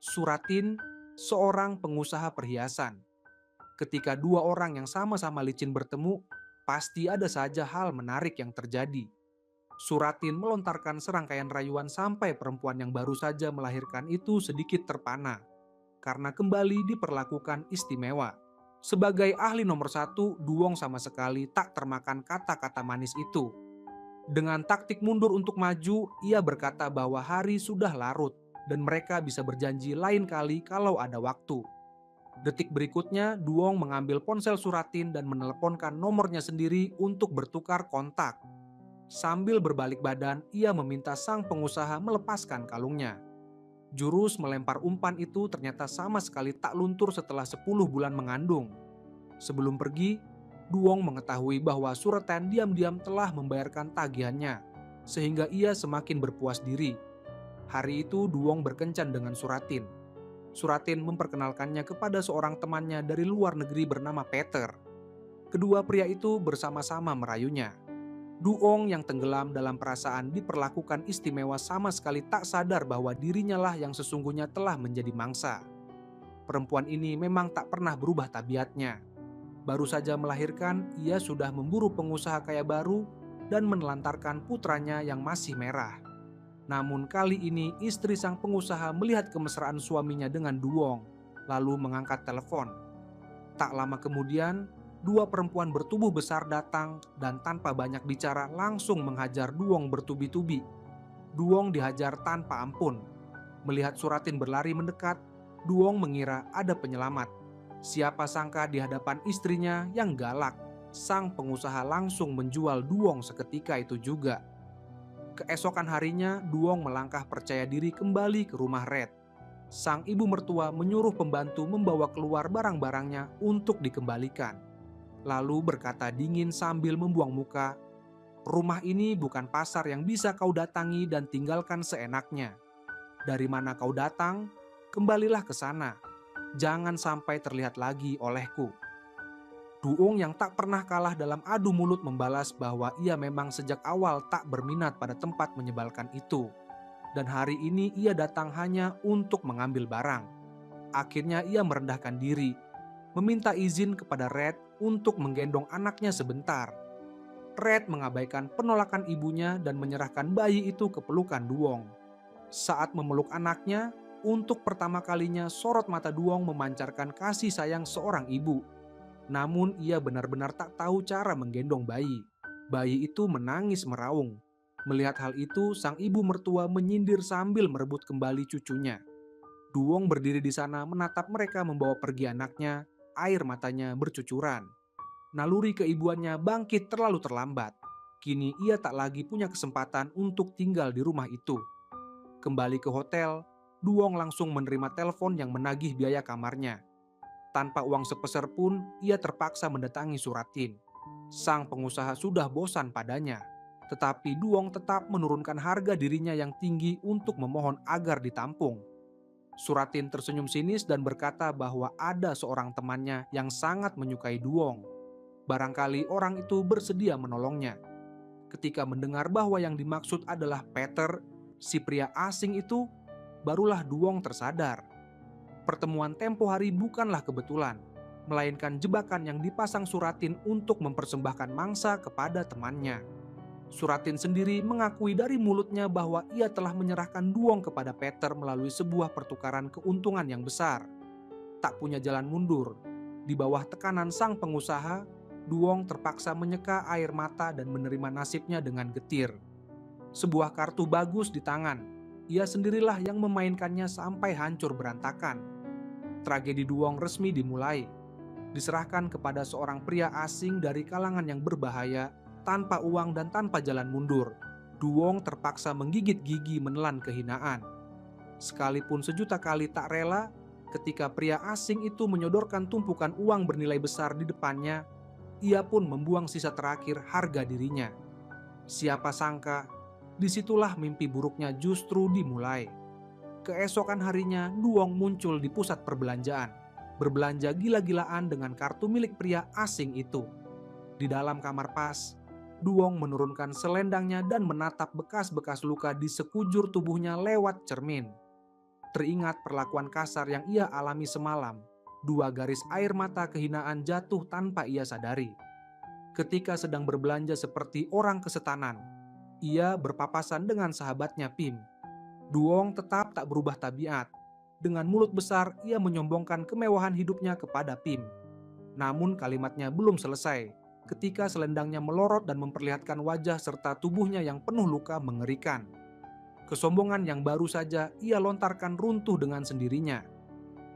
Suratin, seorang pengusaha perhiasan. Ketika dua orang yang sama-sama licin bertemu, pasti ada saja hal menarik yang terjadi. Suratin melontarkan serangkaian rayuan sampai perempuan yang baru saja melahirkan itu sedikit terpana, karena kembali diperlakukan istimewa. Sebagai ahli nomor satu, Duong sama sekali tak termakan kata-kata manis itu. Dengan taktik mundur untuk maju, ia berkata bahwa hari sudah larut dan mereka bisa berjanji lain kali kalau ada waktu. Detik berikutnya, Duong mengambil ponsel Suratin dan meneleponkan nomornya sendiri untuk bertukar kontak. Sambil berbalik badan, ia meminta sang pengusaha melepaskan kalungnya. Jurus melempar umpan itu ternyata sama sekali tak luntur setelah 10 bulan mengandung. Sebelum pergi, Duong mengetahui bahwa Suratin diam-diam telah membayarkan tagihannya, sehingga ia semakin berpuas diri. Hari itu Duong berkencan dengan Suratin. Suratin memperkenalkannya kepada seorang temannya dari luar negeri bernama Peter. Kedua pria itu bersama-sama merayunya. Duong yang tenggelam dalam perasaan diperlakukan istimewa sama sekali tak sadar bahwa dirinya lah yang sesungguhnya telah menjadi mangsa. Perempuan ini memang tak pernah berubah tabiatnya. Baru saja melahirkan, ia sudah memburu pengusaha kaya baru dan menelantarkan putranya yang masih merah. Namun kali ini istri sang pengusaha melihat kemesraan suaminya dengan Duong, lalu mengangkat telepon. Tak lama kemudian, dua perempuan bertubuh besar datang dan tanpa banyak bicara langsung menghajar Duong bertubi-tubi. Duong dihajar tanpa ampun. Melihat Suratin berlari mendekat, Duong mengira ada penyelamat. Siapa sangka di hadapan istrinya yang galak, sang pengusaha langsung menjual Duong seketika itu juga. Keesokan harinya, Duong melangkah percaya diri kembali ke rumah Red. Sang ibu mertua menyuruh pembantu membawa keluar barang-barangnya untuk dikembalikan. Lalu berkata dingin sambil membuang muka, "Rumah ini bukan pasar yang bisa kau datangi dan tinggalkan seenaknya. Dari mana kau datang, kembalilah ke sana. Jangan sampai terlihat lagi olehku." Duong yang tak pernah kalah dalam adu mulut membalas bahwa ia memang sejak awal tak berminat pada tempat menyebalkan itu. Dan hari ini ia datang hanya untuk mengambil barang. Akhirnya ia merendahkan diri, meminta izin kepada Red untuk menggendong anaknya sebentar. Red mengabaikan penolakan ibunya dan menyerahkan bayi itu ke pelukan Duong. Saat memeluk anaknya, untuk pertama kalinya sorot mata Duong memancarkan kasih sayang seorang ibu. Namun ia benar-benar tak tahu cara menggendong bayi. Bayi itu menangis meraung. Melihat hal itu, sang ibu mertua menyindir sambil merebut kembali cucunya. Duong berdiri di sana menatap mereka membawa pergi anaknya, air matanya bercucuran. Naluri keibuannya bangkit terlalu terlambat. Kini ia tak lagi punya kesempatan untuk tinggal di rumah itu. Kembali ke hotel, Duong langsung menerima telepon yang menagih biaya kamarnya. Tanpa uang sepeser pun, ia terpaksa mendatangi Suratin. Sang pengusaha sudah bosan padanya, tetapi Duong tetap menurunkan harga dirinya yang tinggi untuk memohon agar ditampung. Suratin tersenyum sinis dan berkata bahwa ada seorang temannya yang sangat menyukai Duong. Barangkali orang itu bersedia menolongnya. Ketika mendengar bahwa yang dimaksud adalah Peter, si pria asing itu, barulah Duong tersadar. Pertemuan tempo hari bukanlah kebetulan, melainkan jebakan yang dipasang Suratin untuk mempersembahkan mangsa kepada temannya. Suratin sendiri mengakui dari mulutnya bahwa ia telah menyerahkan Duong kepada Peter melalui sebuah pertukaran keuntungan yang besar. Tak punya jalan mundur, di bawah tekanan sang pengusaha, Duong terpaksa menyeka air mata dan menerima nasibnya dengan getir. Sebuah kartu bagus di tangan, ia sendirilah yang memainkannya sampai hancur berantakan. Tragedi Duong resmi dimulai, diserahkan kepada seorang pria asing dari kalangan yang berbahaya, tanpa uang dan tanpa jalan mundur. Duong terpaksa menggigit gigi menelan kehinaan. Sekalipun sejuta kali tak rela, ketika pria asing itu menyodorkan tumpukan uang bernilai besar di depannya, ia pun membuang sisa terakhir harga dirinya. Siapa sangka, disitulah mimpi buruknya justru dimulai. Keesokan harinya, Duong muncul di pusat perbelanjaan, berbelanja gila-gilaan dengan kartu milik pria asing itu. Di dalam kamar pas, Duong menurunkan selendangnya dan menatap bekas-bekas luka di sekujur tubuhnya lewat cermin. Teringat perlakuan kasar yang ia alami semalam, 2 garis air mata kehinaan jatuh tanpa ia sadari. Ketika sedang berbelanja seperti orang kesetanan, ia berpapasan dengan sahabatnya Pim. Duong tetap tak berubah tabiat. Dengan mulut besar, ia menyombongkan kemewahan hidupnya kepada Pim. Namun kalimatnya belum selesai, ketika selendangnya melorot dan memperlihatkan wajah serta tubuhnya yang penuh luka mengerikan. Kesombongan yang baru saja ia lontarkan runtuh dengan sendirinya.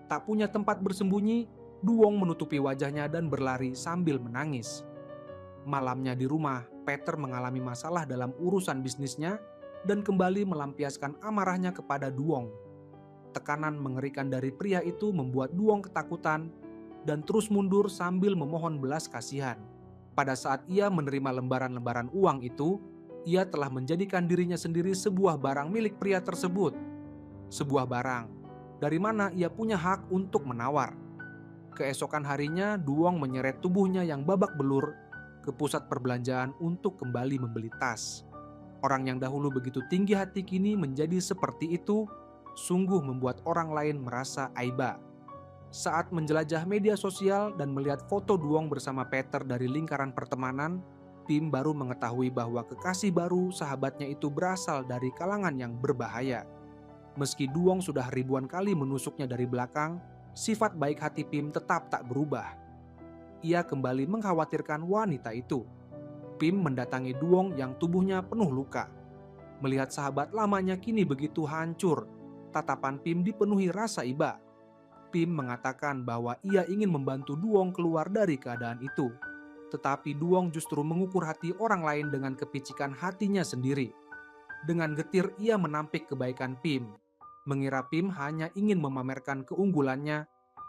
Tak punya tempat bersembunyi, Duong menutupi wajahnya dan berlari sambil menangis. Malamnya di rumah, Peter mengalami masalah dalam urusan bisnisnya dan kembali melampiaskan amarahnya kepada Duong. Tekanan mengerikan dari pria itu membuat Duong ketakutan dan terus mundur sambil memohon belas kasihan. Pada saat ia menerima lembaran-lembaran uang itu, ia telah menjadikan dirinya sendiri sebuah barang milik pria tersebut. Sebuah barang, dari mana ia punya hak untuk menawar. Keesokan harinya, Duong menyeret tubuhnya yang babak belur ke pusat perbelanjaan untuk kembali membeli tas. Orang yang dahulu begitu tinggi hati kini menjadi seperti itu, sungguh membuat orang lain merasa aiba. Saat menjelajah media sosial dan melihat foto Duong bersama Peter dari lingkaran pertemanan, Pim baru mengetahui bahwa kekasih baru sahabatnya itu berasal dari kalangan yang berbahaya. Meski Duong sudah ribuan kali menusuknya dari belakang, sifat baik hati Pim tetap tak berubah. Ia kembali mengkhawatirkan wanita itu. Pim mendatangi Duong yang tubuhnya penuh luka. Melihat sahabat lamanya kini begitu hancur, tatapan Pim dipenuhi rasa iba. Pim mengatakan bahwa ia ingin membantu Duong keluar dari keadaan itu. Tetapi Duong justru mengukur hati orang lain dengan kepicikan hatinya sendiri. Dengan getir ia menampik kebaikan Pim, mengira Pim hanya ingin memamerkan keunggulannya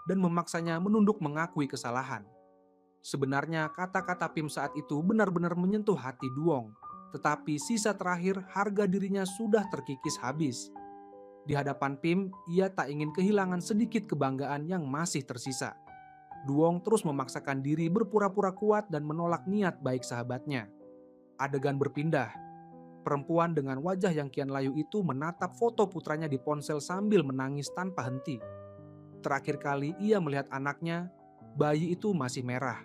dan memaksanya menunduk mengakui kesalahan. Sebenarnya kata-kata Pim saat itu benar-benar menyentuh hati Duong, tetapi sisa terakhir harga dirinya sudah terkikis habis. Di hadapan Pim, ia tak ingin kehilangan sedikit kebanggaan yang masih tersisa. Duong terus memaksakan diri berpura-pura kuat dan menolak niat baik sahabatnya. Adegan berpindah. Perempuan dengan wajah yang kian layu itu menatap foto putranya di ponsel sambil menangis tanpa henti. Terakhir kali ia melihat anaknya, bayi itu masih merah.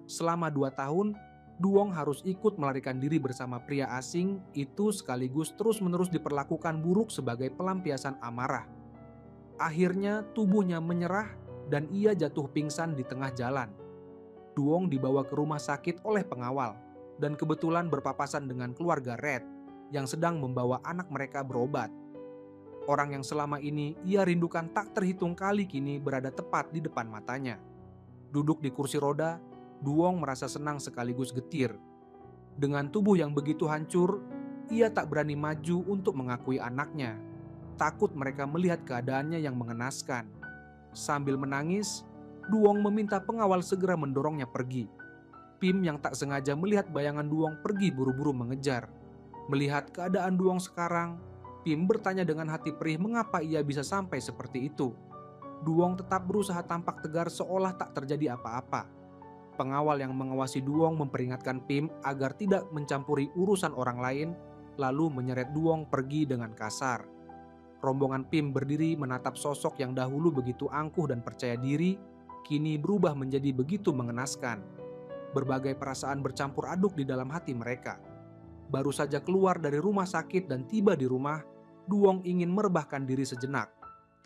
Selama 2 tahun, Duong harus ikut melarikan diri bersama pria asing itu sekaligus terus-menerus diperlakukan buruk sebagai pelampiasan amarah. Akhirnya tubuhnya menyerah dan ia jatuh pingsan di tengah jalan. Duong dibawa ke rumah sakit oleh pengawal dan kebetulan berpapasan dengan keluarga Red yang sedang membawa anak mereka berobat. Orang yang selama ini ia rindukan tak terhitung kali kini berada tepat di depan matanya. Duduk di kursi roda, Duong merasa senang sekaligus getir. Dengan tubuh yang begitu hancur, ia tak berani maju untuk mengakui anaknya. Takut mereka melihat keadaannya yang mengenaskan. Sambil menangis, Duong meminta pengawal segera mendorongnya pergi. Pim yang tak sengaja melihat bayangan Duong pergi buru-buru mengejar. Melihat keadaan Duong sekarang, Pim bertanya dengan hati perih mengapa ia bisa sampai seperti itu. Duong tetap berusaha tampak tegar seolah tak terjadi apa-apa. Pengawal yang mengawasi Duong memperingatkan Pim agar tidak mencampuri urusan orang lain, lalu menyeret Duong pergi dengan kasar. Rombongan Pim berdiri menatap sosok yang dahulu begitu angkuh dan percaya diri, kini berubah menjadi begitu mengenaskan. Berbagai perasaan bercampur aduk di dalam hati mereka. Baru saja keluar dari rumah sakit dan tiba di rumah, Duong ingin merebahkan diri sejenak,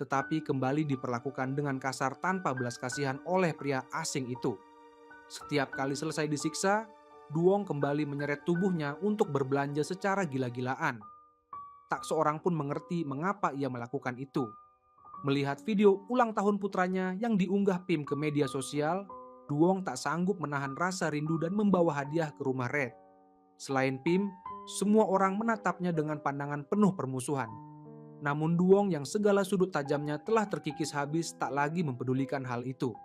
tetapi kembali diperlakukan dengan kasar tanpa belas kasihan oleh pria asing itu. Setiap kali selesai disiksa, Duong kembali menyeret tubuhnya untuk berbelanja secara gila-gilaan. Tak seorang pun mengerti mengapa ia melakukan itu. Melihat video ulang tahun putranya yang diunggah Pim ke media sosial, Duong tak sanggup menahan rasa rindu dan membawa hadiah ke rumah Red. Selain Pim, semua orang menatapnya dengan pandangan penuh permusuhan. Namun Duong yang segala sudut tajamnya telah terkikis habis tak lagi mempedulikan hal itu.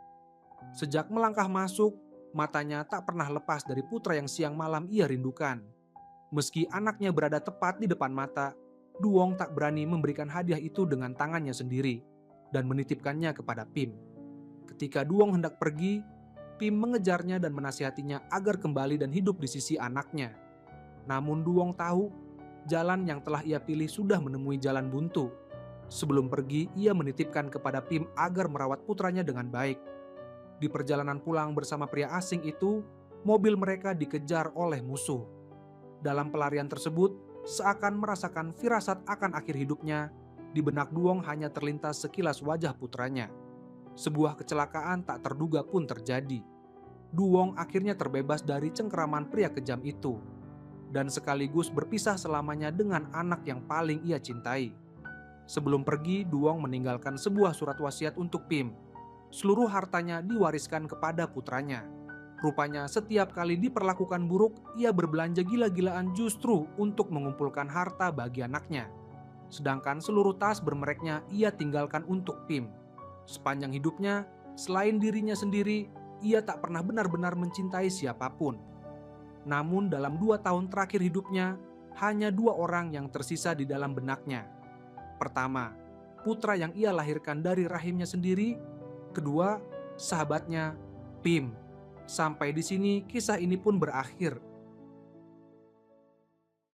Sejak melangkah masuk, matanya tak pernah lepas dari putra yang siang malam ia rindukan. Meski anaknya berada tepat di depan mata, Duong tak berani memberikan hadiah itu dengan tangannya sendiri dan menitipkannya kepada Pim. Ketika Duong hendak pergi, Pim mengejarnya dan menasihatinya agar kembali dan hidup di sisi anaknya. Namun Duong tahu, jalan yang telah ia pilih sudah menemui jalan buntu. Sebelum pergi, ia menitipkan kepada Pim agar merawat putranya dengan baik. Di perjalanan pulang bersama pria asing itu, mobil mereka dikejar oleh musuh. Dalam pelarian tersebut, seakan merasakan firasat akan akhir hidupnya, di benak Duong hanya terlintas sekilas wajah putranya. Sebuah kecelakaan tak terduga pun terjadi. Duong akhirnya terbebas dari cengkeraman pria kejam itu, dan sekaligus berpisah selamanya dengan anak yang paling ia cintai. Sebelum pergi, Duong meninggalkan sebuah surat wasiat untuk Pim. Seluruh hartanya diwariskan kepada putranya. Rupanya setiap kali diperlakukan buruk, ia berbelanja gila-gilaan justru untuk mengumpulkan harta bagi anaknya. Sedangkan seluruh tas bermereknya ia tinggalkan untuk Pim. Sepanjang hidupnya, selain dirinya sendiri, ia tak pernah benar-benar mencintai siapapun. Namun dalam 2 tahun terakhir hidupnya, hanya 2 orang yang tersisa di dalam benaknya. Pertama, putra yang ia lahirkan dari rahimnya sendiri. Kedua, sahabatnya, Pim. Sampai di sini kisah ini pun berakhir.